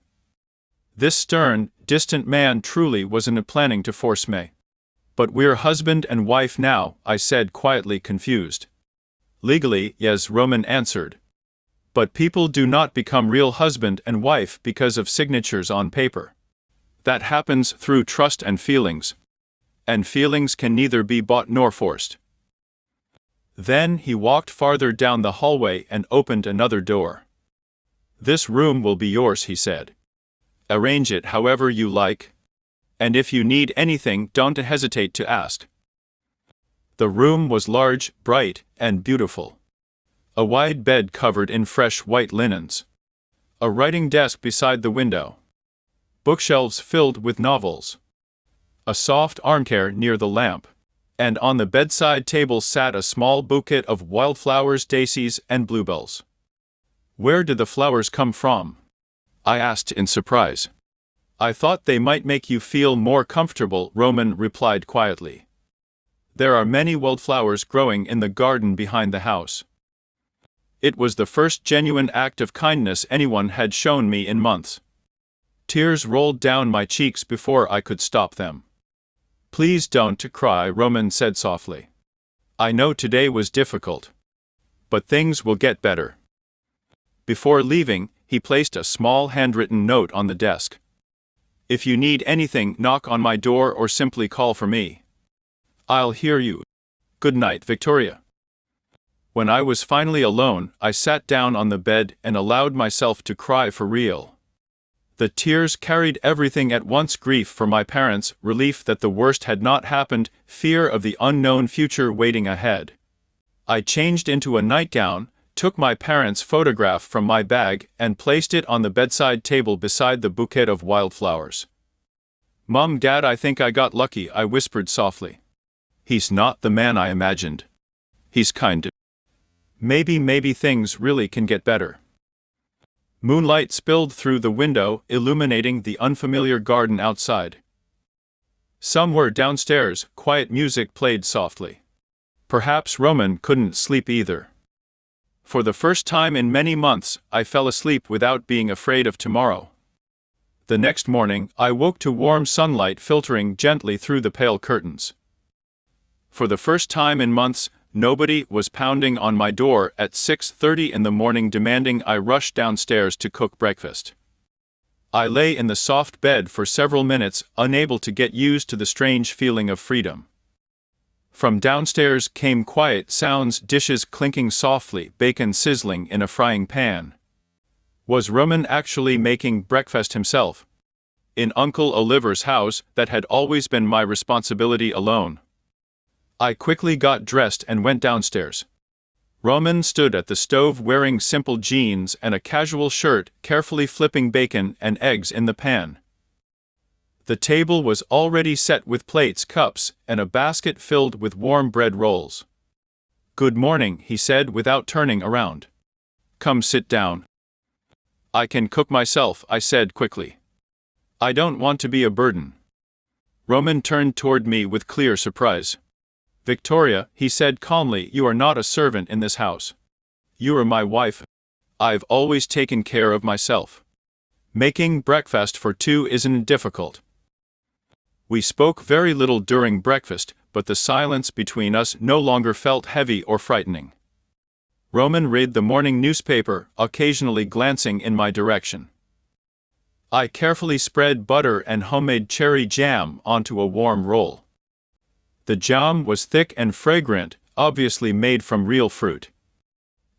This stern, distant man truly wasn't planning to force me. "But we're husband and wife now," I said quietly, confused. "Legally, yes," Roman answered. "But people do not become real husband and wife because of signatures on paper. That happens through trust and feelings. And feelings can neither be bought nor forced." Then he walked farther down the hallway and opened another door. "This room will be yours," he said. "Arrange it however you like. And if you need anything, don't hesitate to ask." The room was large, bright, and beautiful. A wide bed covered in fresh white linens. A writing desk beside the window. bookshelves filled with novels, a soft armchair near the lamp, and on the bedside table sat a small bouquet of wildflowers, daisies, and bluebells. "Where did the flowers come from?" I asked in surprise. "I thought they might make you feel more comfortable," Roman replied quietly. "There are many wildflowers growing in the garden behind the house." It was the first genuine act of kindness anyone had shown me in months. Tears rolled down my cheeks before I could stop them. "Please don't cry," Roman said softly. "I know today was difficult. But things will get better." Before leaving, he placed a small handwritten note on the desk. "If you need anything, knock on my door or simply call for me. I'll hear you. Good night, Victoria." When I was finally alone, I sat down on the bed and allowed myself to cry for real. The tears carried everything at once: grief for my parents, relief that the worst had not happened, fear of the unknown future waiting ahead. I changed into a nightgown, took my parents' photograph from my bag, and placed it on the bedside table beside the bouquet of wildflowers. "Mom, Dad, I think I got lucky," I whispered softly. "He's not the man I imagined. He's kind. Maybe things really can get better." Moonlight spilled through the window, illuminating the unfamiliar garden outside. Somewhere downstairs, quiet music played softly. Perhaps Roman couldn't sleep either. For the first time in many months, I fell asleep without being afraid of tomorrow. The next morning, I woke to warm sunlight filtering gently through the pale curtains. For the first time in months, nobody was pounding on my door at 6:30 in the morning demanding I rush downstairs to cook breakfast. I lay in the soft bed for several minutes, unable to get used to the strange feeling of freedom. From downstairs came quiet sounds: dishes clinking softly, bacon sizzling in a frying pan. Was Roman actually making breakfast himself? In Uncle Oliver's house, that had always been my responsibility alone. I quickly got dressed and went downstairs. Roman stood at the stove wearing simple jeans and a casual shirt, carefully flipping bacon and eggs in the pan. The table was already set with plates, cups, and a basket filled with warm bread rolls. "Good morning," he said without turning around. "Come sit down." "I can cook myself," I said quickly. "I don't want to be a burden." Roman turned toward me with clear surprise. "Victoria," he said calmly, "you are not a servant in this house. You are my wife. I've always taken care of myself. Making breakfast for two isn't difficult." We spoke very little during breakfast, but the silence between us no longer felt heavy or frightening. Roman read the morning newspaper, occasionally glancing in my direction. I carefully spread butter and homemade cherry jam onto a warm roll. The jam was thick and fragrant, obviously made from real fruit.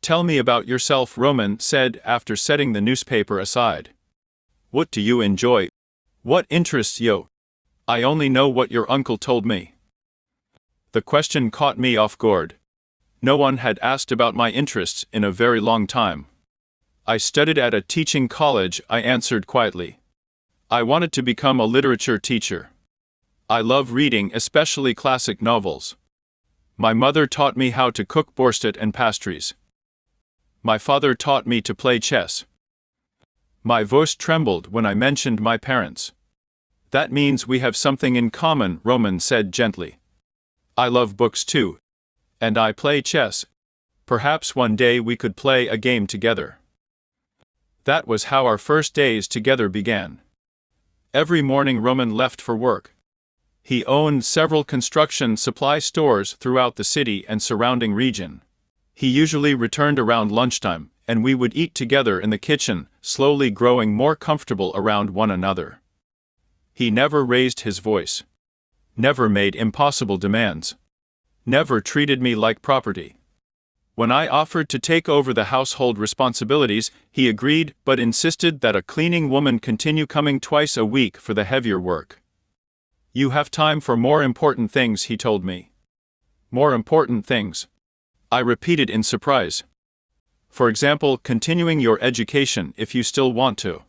"Tell me about yourself," Roman said after setting the newspaper aside. "What do you enjoy? What interests you? I only know what your uncle told me." The question caught me off guard. No one had asked about my interests in a very long time. "I studied at a teaching college," I answered quietly. "I wanted to become a literature teacher. I love reading, especially classic novels. My mother taught me how to cook borscht and pastries. My father taught me to play chess." My voice trembled when I mentioned my parents. "That means we have something in common," Roman said gently. "I love books too. And I play chess. Perhaps one day we could play a game together." That was how our first days together began. Every morning Roman left for work. He owned several construction supply stores throughout the city and surrounding region. He usually returned around lunchtime, and we would eat together in the kitchen, slowly growing more comfortable around one another. He never raised his voice. Never made impossible demands. Never treated me like property. When I offered to take over the household responsibilities, he agreed but insisted that a cleaning woman continue coming twice a week for the heavier work. "You have time for more important things," he told me. "More important things?" I repeated in surprise. "For example, continuing your education if you still want to."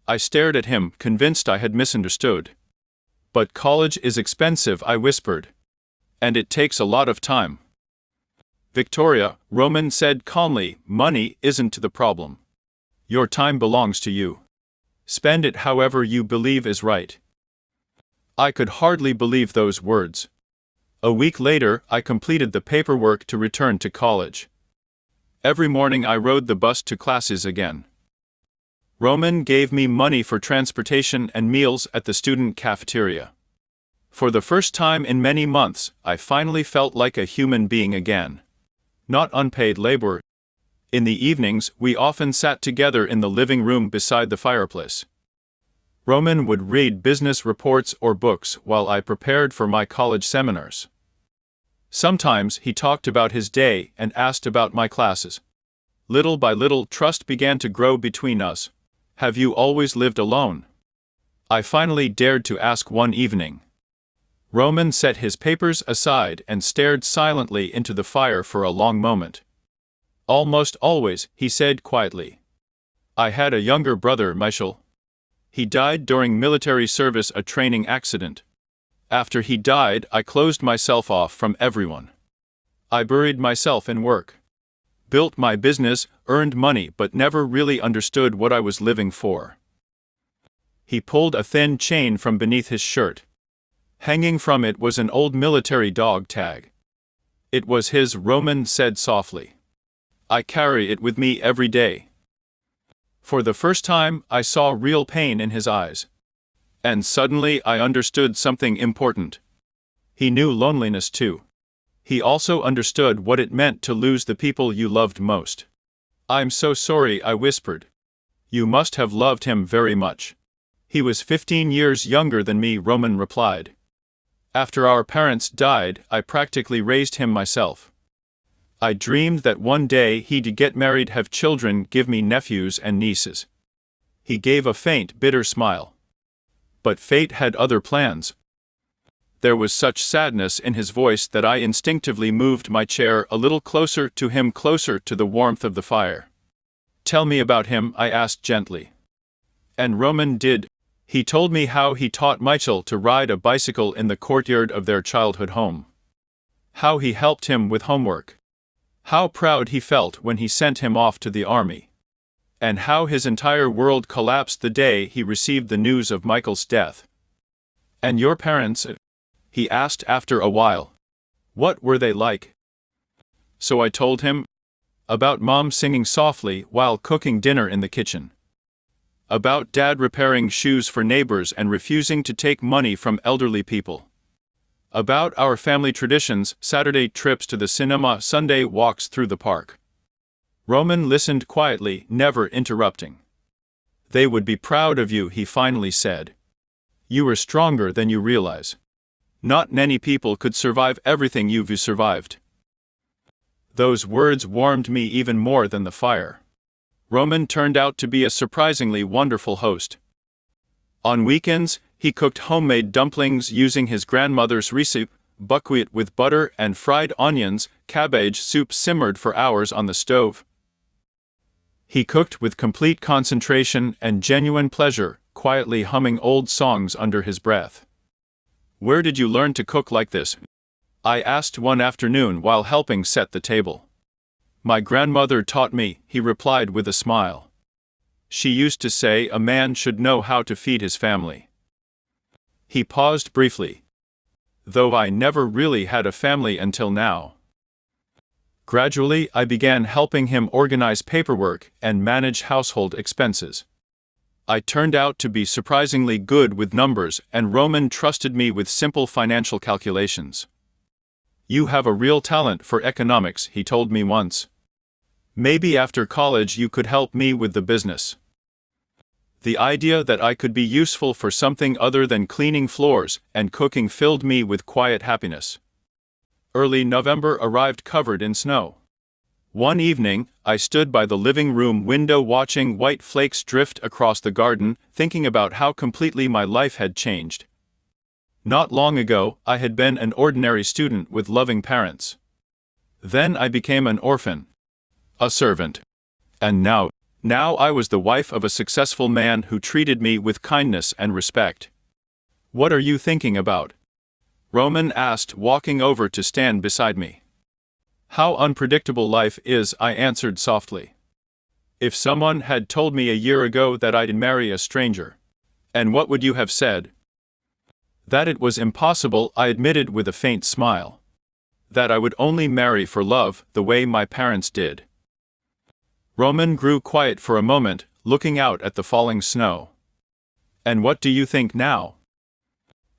I stared at him, convinced I had misunderstood. "But college is expensive," I whispered. "And it takes a lot of time." "Victoria," Roman said calmly, "money isn't the problem. Your time belongs to you. Spend it however you believe is right." I could hardly believe those words. A week later, I completed the paperwork to return to college. Every morning I rode the bus to classes again. Roman gave me money for transportation and meals at the student cafeteria. For the first time in many months, I finally felt like a human being again. Not unpaid labor. In the evenings, we often sat together in the living room beside the fireplace. Roman would read business reports or books while I prepared for my college seminars. Sometimes he talked about his day and asked about my classes. Little by little, trust began to grow between us. "Have you always lived alone?" I finally dared to ask one evening. Roman set his papers aside and stared silently into the fire for a long moment. "Almost always," he said quietly. "I had a younger brother, Michael. He died during military service, a training accident. After he died, I closed myself off from everyone. I buried myself in work. Built my business, earned money, but never really understood what I was living for." He pulled a thin chain from beneath his shirt. Hanging from it was an old military dog tag. "It was his," Roman said softly. "I carry it with me every day." For the first time, I saw real pain in his eyes. And suddenly I understood something important. He knew loneliness too. He also understood what it meant to lose the people you loved most. "I'm so sorry," I whispered. "You must have loved him very much." "He was 15 years younger than me," Roman replied. "After our parents died, I practically raised him myself. I dreamed that one day he'd get married, have children, give me nephews and nieces." He gave a faint, bitter smile. "But fate had other plans." There was such sadness in his voice that I instinctively moved my chair a little closer to him, closer to the warmth of the fire. "Tell me about him," I asked gently. And Roman did. He told me how he taught Michael to ride a bicycle in the courtyard of their childhood home. How he helped him with homework. How proud he felt when he sent him off to the army. And how his entire world collapsed the day he received the news of Michael's death. "And your parents?" he asked after a while. "What were they like?" So I told him. About Mom singing softly while cooking dinner in the kitchen. About Dad repairing shoes for neighbors and refusing to take money from elderly people. About our family traditions, Saturday trips to the cinema, Sunday walks through the park. Roman listened quietly, never interrupting. "They would be proud of you," he finally said. "You were stronger than you realize. Not many people could survive everything you've survived." Those words warmed me even more than the fire. Roman turned out to be a surprisingly wonderful host. On weekends, he cooked homemade dumplings using his grandmother's recipe, buckwheat with butter and fried onions, cabbage soup simmered for hours on the stove. He cooked with complete concentration and genuine pleasure, quietly humming old songs under his breath. "Where did you learn to cook like this?" I asked one afternoon while helping set the table. "My grandmother taught me," he replied with a smile. "She used to say a man should know how to feed his family." He paused briefly. "Though I never really had a family until now." Gradually, I began helping him organize paperwork and manage household expenses. I turned out to be surprisingly good with numbers, and Roman trusted me with simple financial calculations. "You have a real talent for economics," he told me once. "Maybe after college you could help me with the business." The idea that I could be useful for something other than cleaning floors and cooking filled me with quiet happiness. Early November arrived covered in snow. One evening, I stood by the living room window watching white flakes drift across the garden, thinking about how completely my life had changed. Not long ago, I had been an ordinary student with loving parents. Then I became an orphan. A servant. And now Now I was the wife of a successful man who treated me with kindness and respect. What are you thinking about? Roman asked, walking over to stand beside me. How unpredictable life is, I answered softly. If someone had told me a year ago that I'd marry a stranger, and what would you have said? That it was impossible, I admitted with a faint smile. That I would only marry for love, the way my parents did. Roman grew quiet for a moment, looking out at the falling snow. And what do you think now?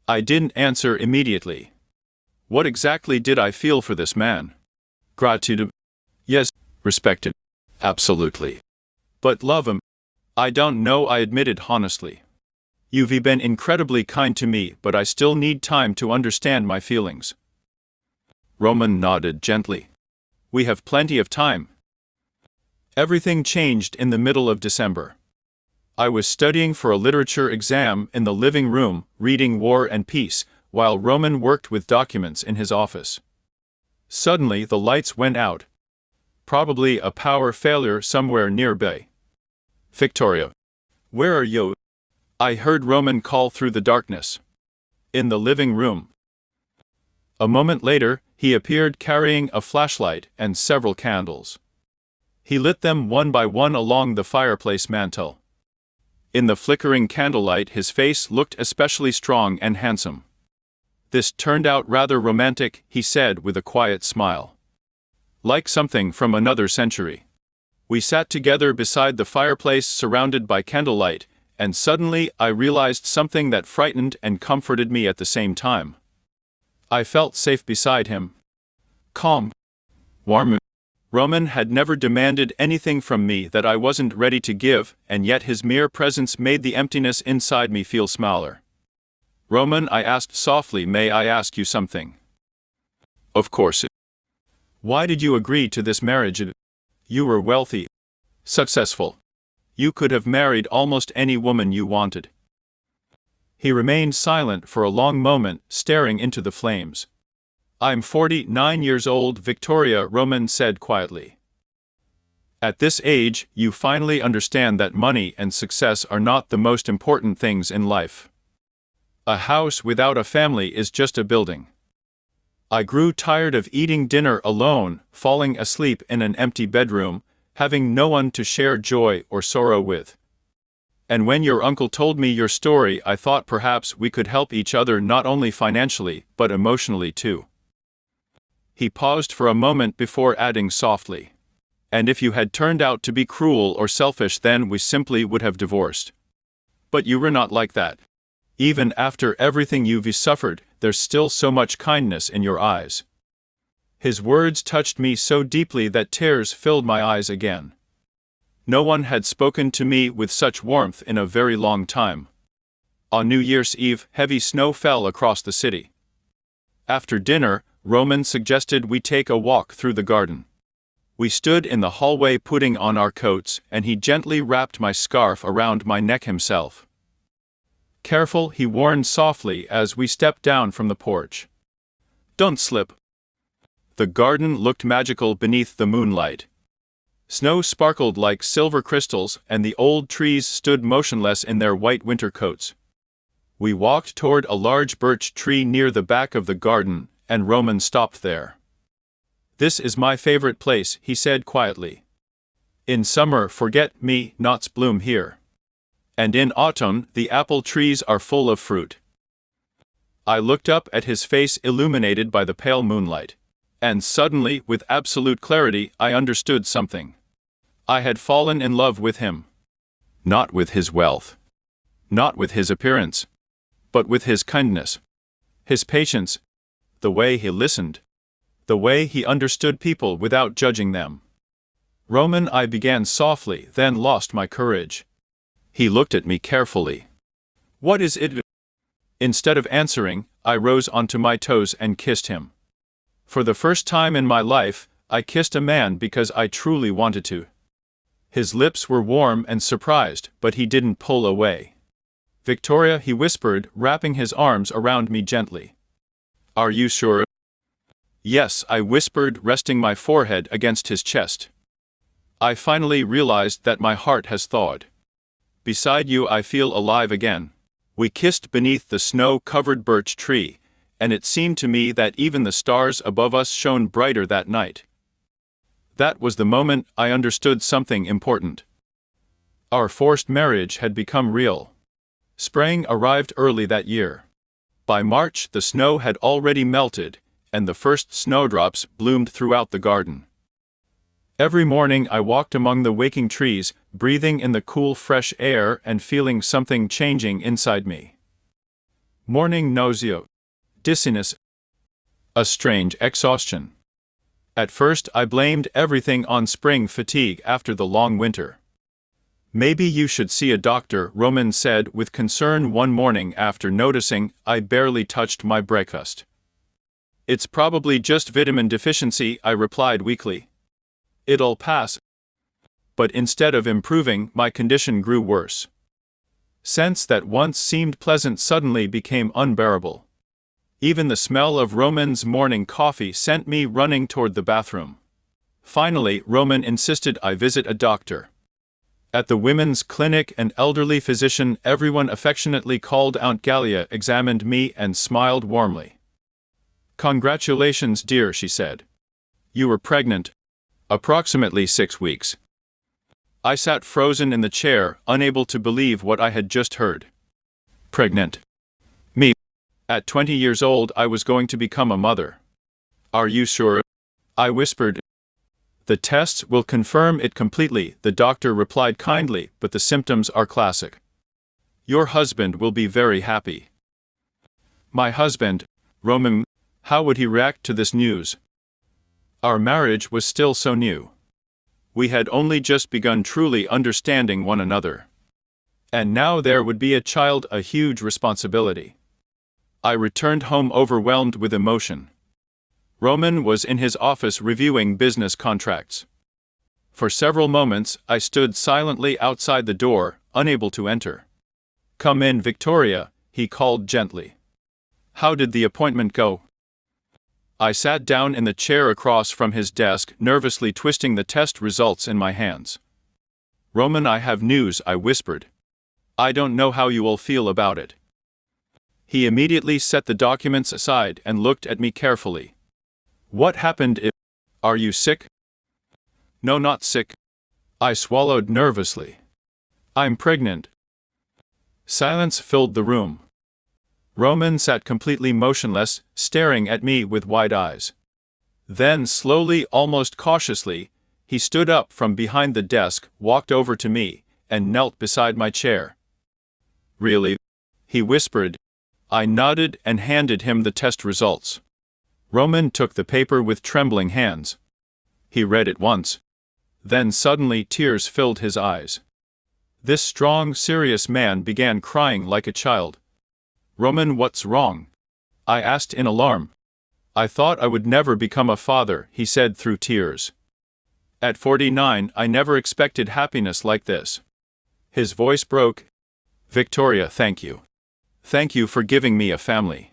I didn't answer immediately. What exactly did I feel for this man? Gratitude? Yes. Respected? Absolutely. But love him? I don't know, I admitted honestly. You've been incredibly kind to me, but I still need time to understand my feelings. Roman nodded gently. We have plenty of time. Everything changed in the middle of December. I was studying for a literature exam in the living room, reading War and Peace, while Roman worked with documents in his office. Suddenly the lights went out. Probably a power failure somewhere nearby. Victoria. Where are you? I heard Roman call through the darkness. In the living room. A moment later, he appeared carrying a flashlight and several candles. He lit them one by one along the fireplace mantel. In the flickering candlelight, his face looked especially strong and handsome. This turned out rather romantic, he said with a quiet smile. Like something from another century. We sat together beside the fireplace surrounded by candlelight, and suddenly I realized something that frightened and comforted me at the same time. I felt safe beside him. Calm. Warm. Roman had never demanded anything from me that I wasn't ready to give, and yet his mere presence made the emptiness inside me feel smaller. Roman, I asked softly, may I ask you something? Of course. Why did you agree to this marriage? You were wealthy. Successful. You could have married almost any woman you wanted. He remained silent for a long moment, staring into the flames. I'm 49 years old, Victoria, Roman said quietly. At this age, you finally understand that money and success are not the most important things in life. A house without a family is just a building. I grew tired of eating dinner alone, falling asleep in an empty bedroom, having no one to share joy or sorrow with. And when your uncle told me your story, I thought perhaps we could help each other not only financially, but emotionally too. He paused for a moment before adding softly. And if you had turned out to be cruel or selfish, then we simply would have divorced. But you were not like that. Even after everything you've suffered, there's still so much kindness in your eyes. His words touched me so deeply that tears filled my eyes again. No one had spoken to me with such warmth in a very long time. On New Year's Eve, heavy snow fell across the city. After dinner, Roman suggested we take a walk through the garden. We stood in the hallway putting on our coats, and he gently wrapped my scarf around my neck himself. Careful, he warned softly as we stepped down from the porch. Don't slip. The garden looked magical beneath the moonlight. Snow sparkled like silver crystals, and the old trees stood motionless in their white winter coats. We walked toward a large birch tree near the back of the garden, and Roman stopped there. This is my favorite place, he said quietly. In summer, forget-me-nots bloom here. And in autumn, the apple trees are full of fruit. I looked up at his face illuminated by the pale moonlight. And suddenly, with absolute clarity, I understood something. I had fallen in love with him. Not with his wealth. Not with his appearance. But with his kindness. His patience. The way he listened. The way he understood people without judging them. Roman, I began softly, then lost my courage. He looked at me carefully. What is it? Instead of answering, I rose onto my toes and kissed him. For the first time in my life, I kissed a man because I truly wanted to. His lips were warm and surprised, but he didn't pull away. Victoria, he whispered, wrapping his arms around me gently. Are you sure? Yes, I whispered, resting my forehead against his chest. I finally realized that my heart has thawed. Beside you I feel alive again. We kissed beneath the snow-covered birch tree, and it seemed to me that even the stars above us shone brighter that night. That was the moment I understood something important. Our forced marriage had become real. Spring arrived early that year. By March the snow had already melted, and the first snowdrops bloomed throughout the garden. Every morning I walked among the waking trees, breathing in the cool fresh air and feeling something changing inside me. Morning nausea, dizziness, a strange exhaustion. At first I blamed everything on spring fatigue after the long winter. Maybe you should see a doctor, Roman said with concern one morning after noticing I barely touched my breakfast. It's probably just vitamin deficiency, I replied weakly. It'll pass. But instead of improving, my condition grew worse. Scents that once seemed pleasant suddenly became unbearable. Even the smell of Roman's morning coffee sent me running toward the bathroom. Finally, Roman insisted I visit a doctor. At the women's clinic, an elderly physician everyone affectionately called Aunt Gallia examined me and smiled warmly. "Congratulations, dear," she said. "You were pregnant. Approximately 6 weeks." I sat frozen in the chair, unable to believe what I had just heard. Pregnant? Me? At 20 years old I was going to become a mother. "Are you sure?" I whispered. "The tests will confirm it completely," the doctor replied kindly, "but the symptoms are classic. Your husband will be very happy." My husband, Roman, how would he react to this news? Our marriage was still so new. We had only just begun truly understanding one another. And now there would be a child, a huge responsibility. I returned home overwhelmed with emotion. Roman was in his office reviewing business contracts. For several moments, I stood silently outside the door, unable to enter. "Come in, Victoria," he called gently. "How did the appointment go?" I sat down in the chair across from his desk, nervously twisting the test results in my hands. "Roman, I have news," I whispered. "I don't know how you will feel about it." He immediately set the documents aside and looked at me carefully. "What happened? Are you sick?" "No, not sick." I swallowed nervously. "I'm pregnant." Silence filled the room. Roman sat completely motionless, staring at me with wide eyes. Then slowly, almost cautiously, he stood up from behind the desk, walked over to me, and knelt beside my chair. "Really?" he whispered. I nodded and handed him the test results. Roman took the paper with trembling hands. He read it once. Then suddenly tears filled his eyes. This strong, serious man began crying like a child. "Roman, what's wrong?" I asked in alarm. "I thought I would never become a father," he said through tears. "At 49, I never expected happiness like this." His voice broke. "Victoria, thank you. Thank you for giving me a family."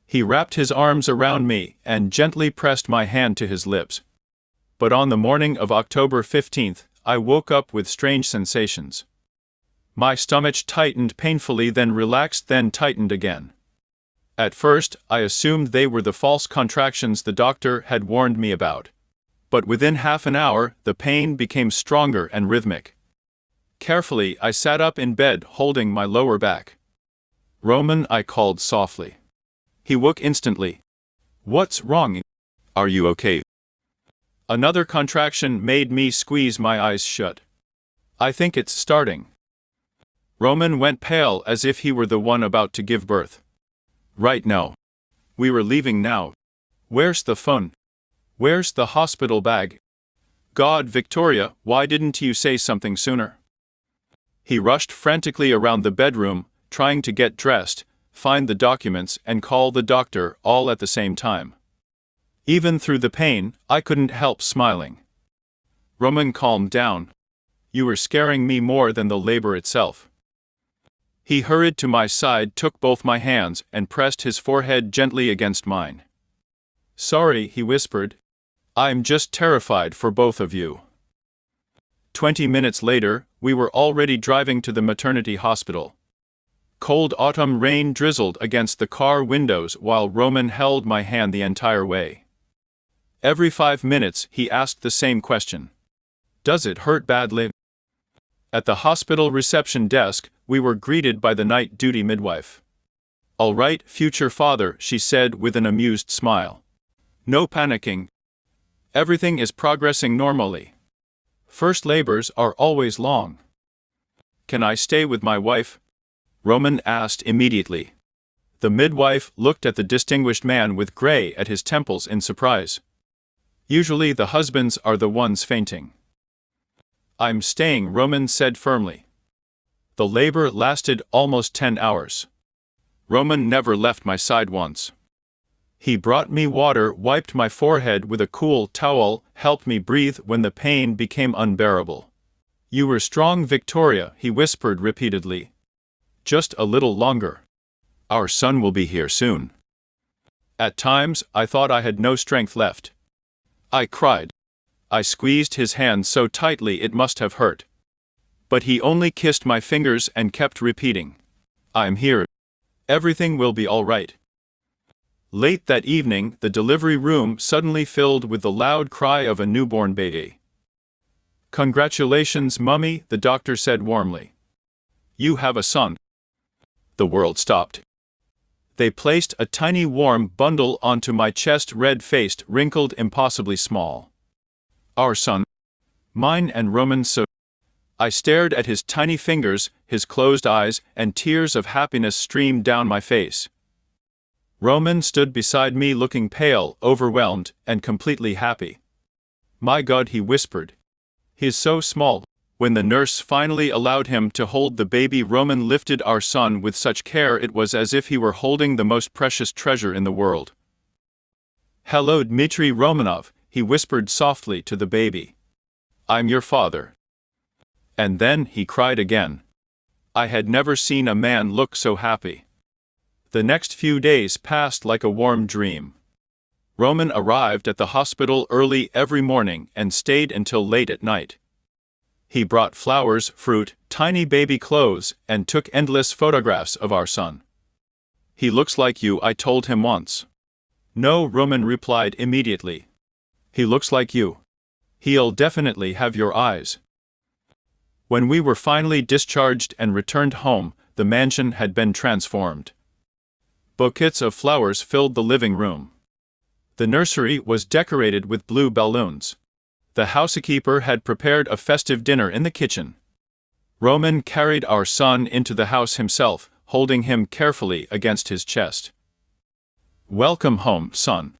He wrapped his arms around me and gently pressed my hand to his lips. But on the morning of October 15th, I woke up with strange sensations. My stomach tightened painfully, then relaxed, then tightened again. At first, I assumed they were the false contractions the doctor had warned me about. But within half an hour, the pain became stronger and rhythmic. Carefully, I sat up in bed, holding my lower back. "Roman," I called softly. He woke instantly. "What's wrong? Are you okay?" Another contraction made me squeeze my eyes shut. "I think it's starting." Roman went pale as if he were the one about to give birth. "Right now. We were leaving now. Where's the phone? Where's the hospital bag? God, Victoria, why didn't you say something sooner?" He rushed frantically around the bedroom, trying to get dressed, find the documents, and call the doctor all at the same time. Even through the pain, I couldn't help smiling. "Roman, calm down. You were scaring me more than the labor itself." He hurried to my side, took both my hands, and pressed his forehead gently against mine. "Sorry," he whispered. "I'm just terrified for both of you." 20 minutes later, we were already driving to the maternity hospital. Cold autumn rain drizzled against the car windows while Roman held my hand the entire way. Every 5 minutes, he asked the same question. "Does it hurt badly?" At the hospital reception desk, we were greeted by the night duty midwife. "All right, future father," she said with an amused smile. "No panicking. Everything is progressing normally. First labors are always long." "Can I stay with my wife?" Roman asked immediately. The midwife looked at the distinguished man with gray at his temples in surprise. Usually the husbands are the ones fainting. "I'm staying," Roman said firmly. The labor lasted almost 10 hours. Roman never left my side once. He brought me water, wiped my forehead with a cool towel, helped me breathe when the pain became unbearable. "You were strong, Victoria," he whispered repeatedly. "Just a little longer. Our son will be here soon." At times, I thought I had no strength left. I cried. I squeezed his hand so tightly it must have hurt. But he only kissed my fingers and kept repeating, "I'm here. Everything will be all right." Late that evening, the delivery room suddenly filled with the loud cry of a newborn baby. "Congratulations, Mummy," the doctor said warmly. "You have a son." The world stopped. They placed a tiny warm bundle onto my chest, red-faced, wrinkled, impossibly small. "Our son." Mine and Roman's so. I stared at his tiny fingers, his closed eyes, and tears of happiness streamed down my face. Roman stood beside me looking pale, overwhelmed, and completely happy. "My God," he whispered. "He's so small." When the nurse finally allowed him to hold the baby, Roman lifted our son with such care it was as if he were holding the most precious treasure in the world. "Hello, Dmitry Romanov," he whispered softly to the baby. "I'm your father." And then he cried again. I had never seen a man look so happy. The next few days passed like a warm dream. Roman arrived at the hospital early every morning and stayed until late at night. He brought flowers, fruit, tiny baby clothes, and took endless photographs of our son. "He looks like you," I told him once. "No," Roman replied immediately. "He looks like you. He'll definitely have your eyes." When we were finally discharged and returned home, the mansion had been transformed. Bouquets of flowers filled the living room. The nursery was decorated with blue balloons. The housekeeper had prepared a festive dinner in the kitchen. Roman carried our son into the house himself, holding him carefully against his chest. "Welcome home, son."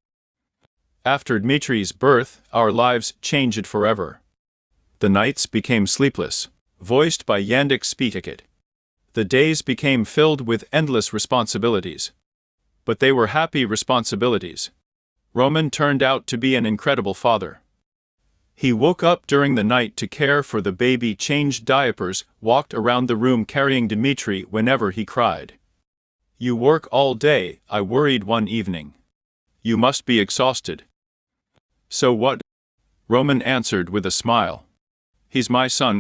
After Dmitry's birth, our lives changed forever. The nights became sleepless, voiced by Yandex Speak-it. The days became filled with endless responsibilities. But they were happy responsibilities. Roman turned out to be an incredible father. He woke up during the night to care for the baby, changed diapers, walked around the room carrying Dmitry whenever he cried. "You work all day," I worried one evening. "You must be exhausted." "So what?" Roman answered with a smile. "He's my son.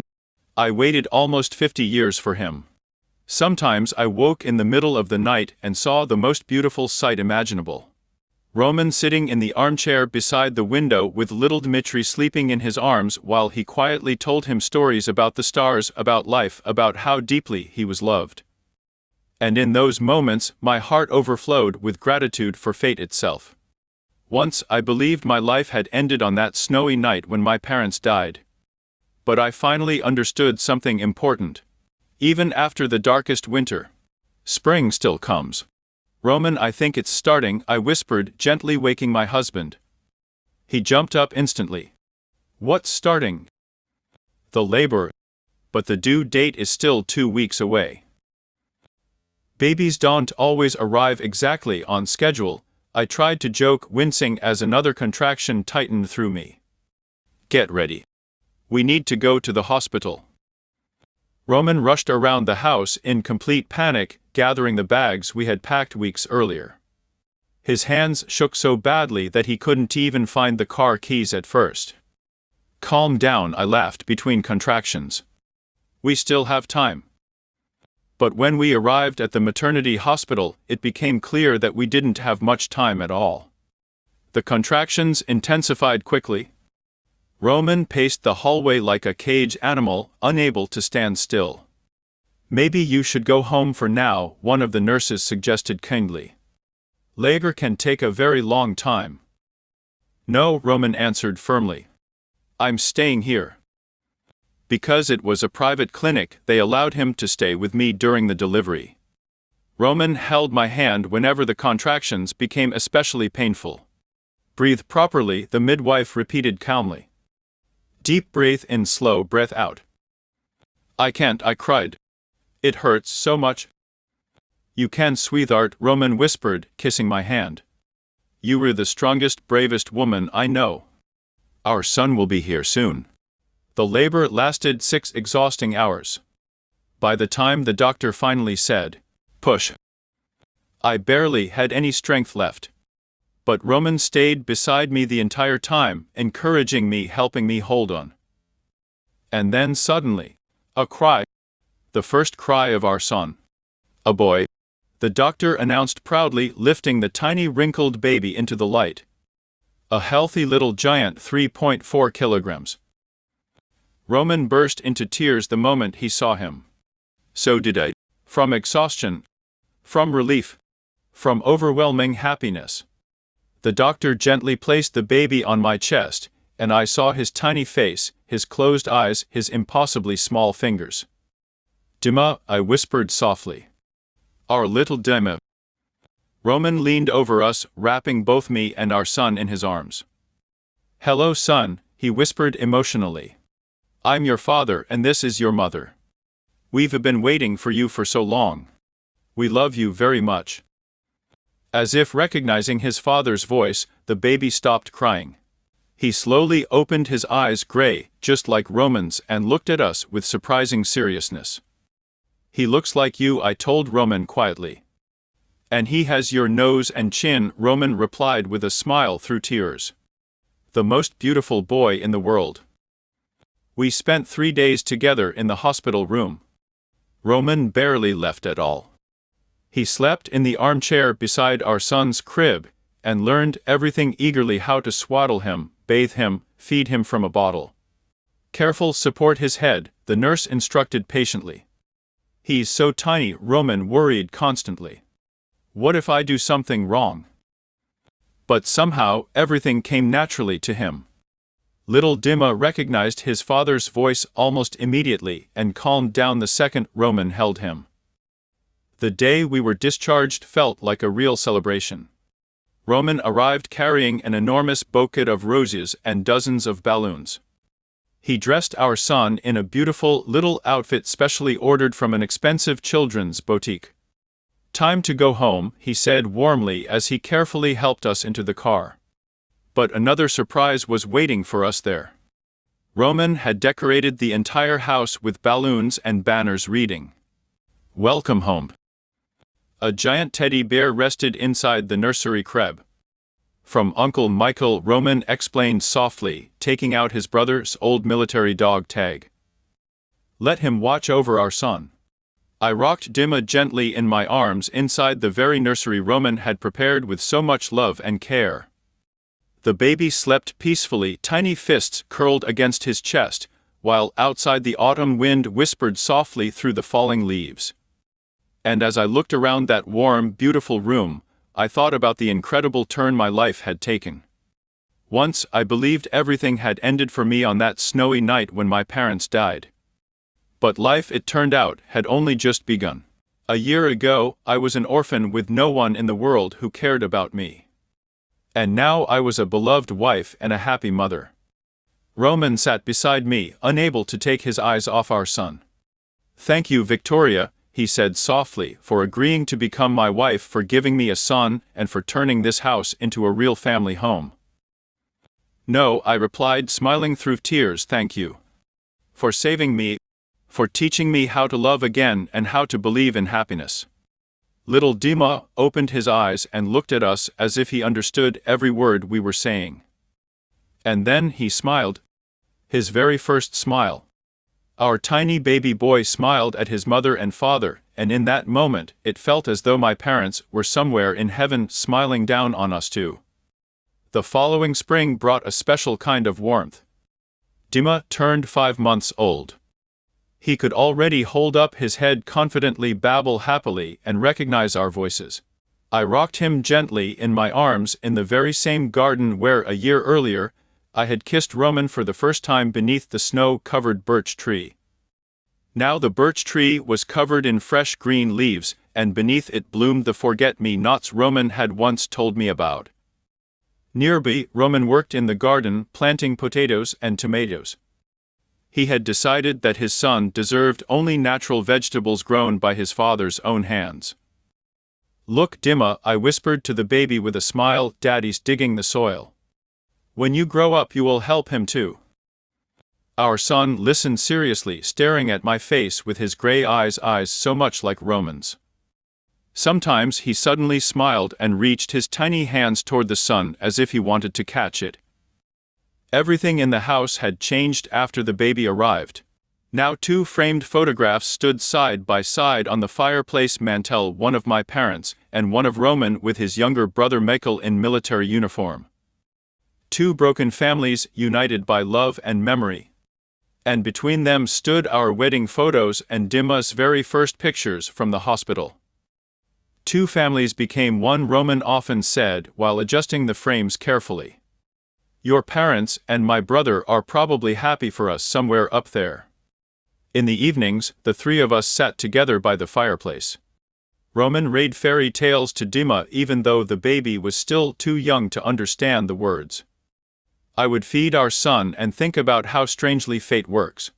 I waited almost 50 years for him. Sometimes I woke in the middle of the night and saw the most beautiful sight imaginable. Roman sitting in the armchair beside the window with little Dmitry sleeping in his arms while he quietly told him stories about the stars, about life, about how deeply he was loved. And in those moments, my heart overflowed with gratitude for fate itself. Once I believed my life had ended on that snowy night when my parents died. But I finally understood something important. Even after the darkest winter, spring still comes. "Roman, I think it's starting," I whispered, gently waking my husband. He jumped up instantly. "What's starting?" "The labor. But the due date is still 2 weeks away." "Babies don't always arrive exactly on schedule," I tried to joke, wincing as another contraction tightened through me. "Get ready. We need to go to the hospital." Roman rushed around the house in complete panic, gathering the bags we had packed weeks earlier. His hands shook so badly that he couldn't even find the car keys at first. Calm down, I laughed between contractions. We still have time. But when we arrived at the maternity hospital, it became clear that we didn't have much time at all. The contractions intensified quickly. Roman paced the hallway like a caged animal, unable to stand still. Maybe you should go home for now, one of the nurses suggested kindly. Labor can take a very long time. No, Roman answered firmly. I'm staying here. Because it was a private clinic, they allowed him to stay with me during the delivery. Roman held my hand whenever the contractions became especially painful. Breathe properly, the midwife repeated calmly. Deep breath in, slow breath out. I can't, I cried. It hurts so much. You can, sweetheart, Roman whispered, kissing my hand. You were the strongest, bravest woman I know. Our son will be here soon. The labor lasted 6 exhausting hours. By the time the doctor finally said, push, I barely had any strength left. But Roman stayed beside me the entire time, encouraging me, helping me hold on. And then suddenly, a cry. The first cry of our son. A boy. The doctor announced proudly, lifting the tiny wrinkled baby into the light. A healthy little giant, 3.4 kilograms. Roman burst into tears the moment he saw him. So did I. From exhaustion. From relief. From overwhelming happiness. The doctor gently placed the baby on my chest, and I saw his tiny face, his closed eyes, his impossibly small fingers. Dima, I whispered softly. Our little Dima. Roman leaned over us, wrapping both me and our son in his arms. Hello, son, he whispered emotionally. I'm your father and this is your mother. We've been waiting for you for so long. We love you very much. As if recognizing his father's voice, the baby stopped crying. He slowly opened his eyes, gray, just like Roman's, and looked at us with surprising seriousness. He looks like you, I told Roman quietly. And he has your nose and chin, Roman replied with a smile through tears. The most beautiful boy in the world. We spent 3 days together in the hospital room. Roman barely left at all. He slept in the armchair beside our son's crib, and learned everything eagerly: how to swaddle him, bathe him, feed him from a bottle. Careful, support his head, the nurse instructed patiently. He's so tiny, Roman worried constantly. What if I do something wrong? But somehow, everything came naturally to him. Little Dima recognized his father's voice almost immediately and calmed down the second Roman held him. The day we were discharged felt like a real celebration. Roman arrived carrying an enormous bouquet of roses and dozens of balloons. He dressed our son in a beautiful little outfit specially ordered from an expensive children's boutique. Time to go home, he said warmly as he carefully helped us into the car. But another surprise was waiting for us there. Roman had decorated the entire house with balloons and banners reading, "Welcome home." A giant teddy bear rested inside the nursery crib. From Uncle Michael, Roman explained softly, taking out his brother's old military dog tag. Let him watch over our son. I rocked Dima gently in my arms inside the very nursery Roman had prepared with so much love and care. The baby slept peacefully, tiny fists curled against his chest, while outside the autumn wind whispered softly through the falling leaves. And as I looked around that warm, beautiful room, I thought about the incredible turn my life had taken. Once I believed everything had ended for me on that snowy night when my parents died. But life, it turned out, had only just begun. A year ago, I was an orphan with no one in the world who cared about me. And now I was a beloved wife and a happy mother. Roman sat beside me, unable to take his eyes off our son. Thank you, Victoria, he said softly, for agreeing to become my wife, for giving me a son, and for turning this house into a real family home. No, I replied, smiling through tears, thank you. For saving me, for teaching me how to love again and how to believe in happiness. Little Dima opened his eyes and looked at us as if he understood every word we were saying. And then he smiled. His very first smile. Our tiny baby boy smiled at his mother and father, and in that moment it felt as though my parents were somewhere in heaven smiling down on us too. The following spring brought a special kind of warmth. Dima turned 5 months old. He could already hold up his head confidently, babble happily, and recognize our voices. I rocked him gently in my arms in the very same garden where a year earlier I had kissed Roman for the first time beneath the snow-covered birch tree. Now the birch tree was covered in fresh green leaves, and beneath it bloomed the forget-me-nots Roman had once told me about. Nearby, Roman worked in the garden, planting potatoes and tomatoes. He had decided that his son deserved only natural vegetables grown by his father's own hands. "Look, Dima," I whispered to the baby with a smile, "Daddy's digging the soil. When you grow up you will help him too." Our son listened seriously, staring at my face with his gray eyes so much like Roman's. Sometimes he suddenly smiled and reached his tiny hands toward the sun as if he wanted to catch it. Everything in the house had changed after the baby arrived. Now 2 framed photographs stood side by side on the fireplace mantel, one of my parents and one of Roman with his younger brother Michael in military uniform. 2 broken families united by love and memory. And between them stood our wedding photos and Dima's very first pictures from the hospital. 2 families became one, Roman often said while adjusting the frames carefully. Your parents and my brother are probably happy for us somewhere up there. In the evenings, the 3 of us sat together by the fireplace. Roman read fairy tales to Dima even though the baby was still too young to understand the words. I would feed our son and think about how strangely fate works.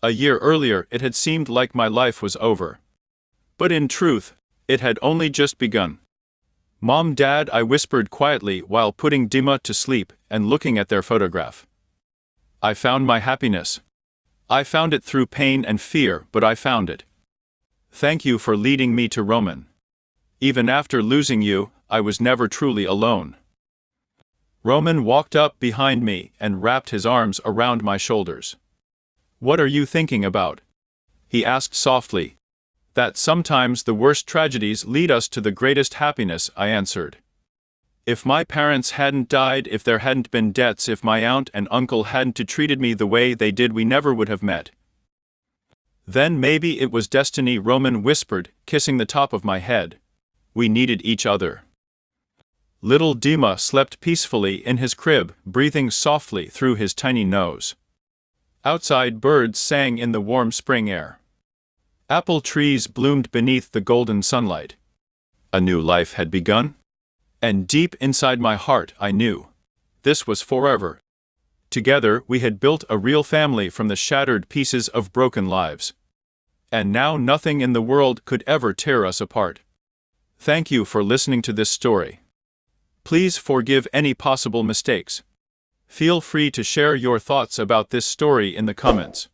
A year earlier it had seemed like my life was over. But in truth, it had only just begun. "Mom, Dad," I whispered quietly while putting Dima to sleep and looking at their photograph. "I found my happiness. I found it through pain and fear, but I found it. Thank you for leading me to Roman. Even after losing you, I was never truly alone." Roman walked up behind me and wrapped his arms around my shoulders. "What are you thinking about?" he asked softly. "That sometimes the worst tragedies lead us to the greatest happiness," I answered. "If my parents hadn't died, if there hadn't been debts, if my aunt and uncle hadn't treated me the way they did, we never would have met. Then maybe it was destiny," Roman whispered, kissing the top of my head. "We needed each other." Little Dima slept peacefully in his crib, breathing softly through his tiny nose. Outside, birds sang in the warm spring air. Apple trees bloomed beneath the golden sunlight. A new life had begun. And deep inside my heart I knew. This was forever. Together we had built a real family from the shattered pieces of broken lives. And now nothing in the world could ever tear us apart. Thank you for listening to this story. Please forgive any possible mistakes. Feel free to share your thoughts about this story in the comments.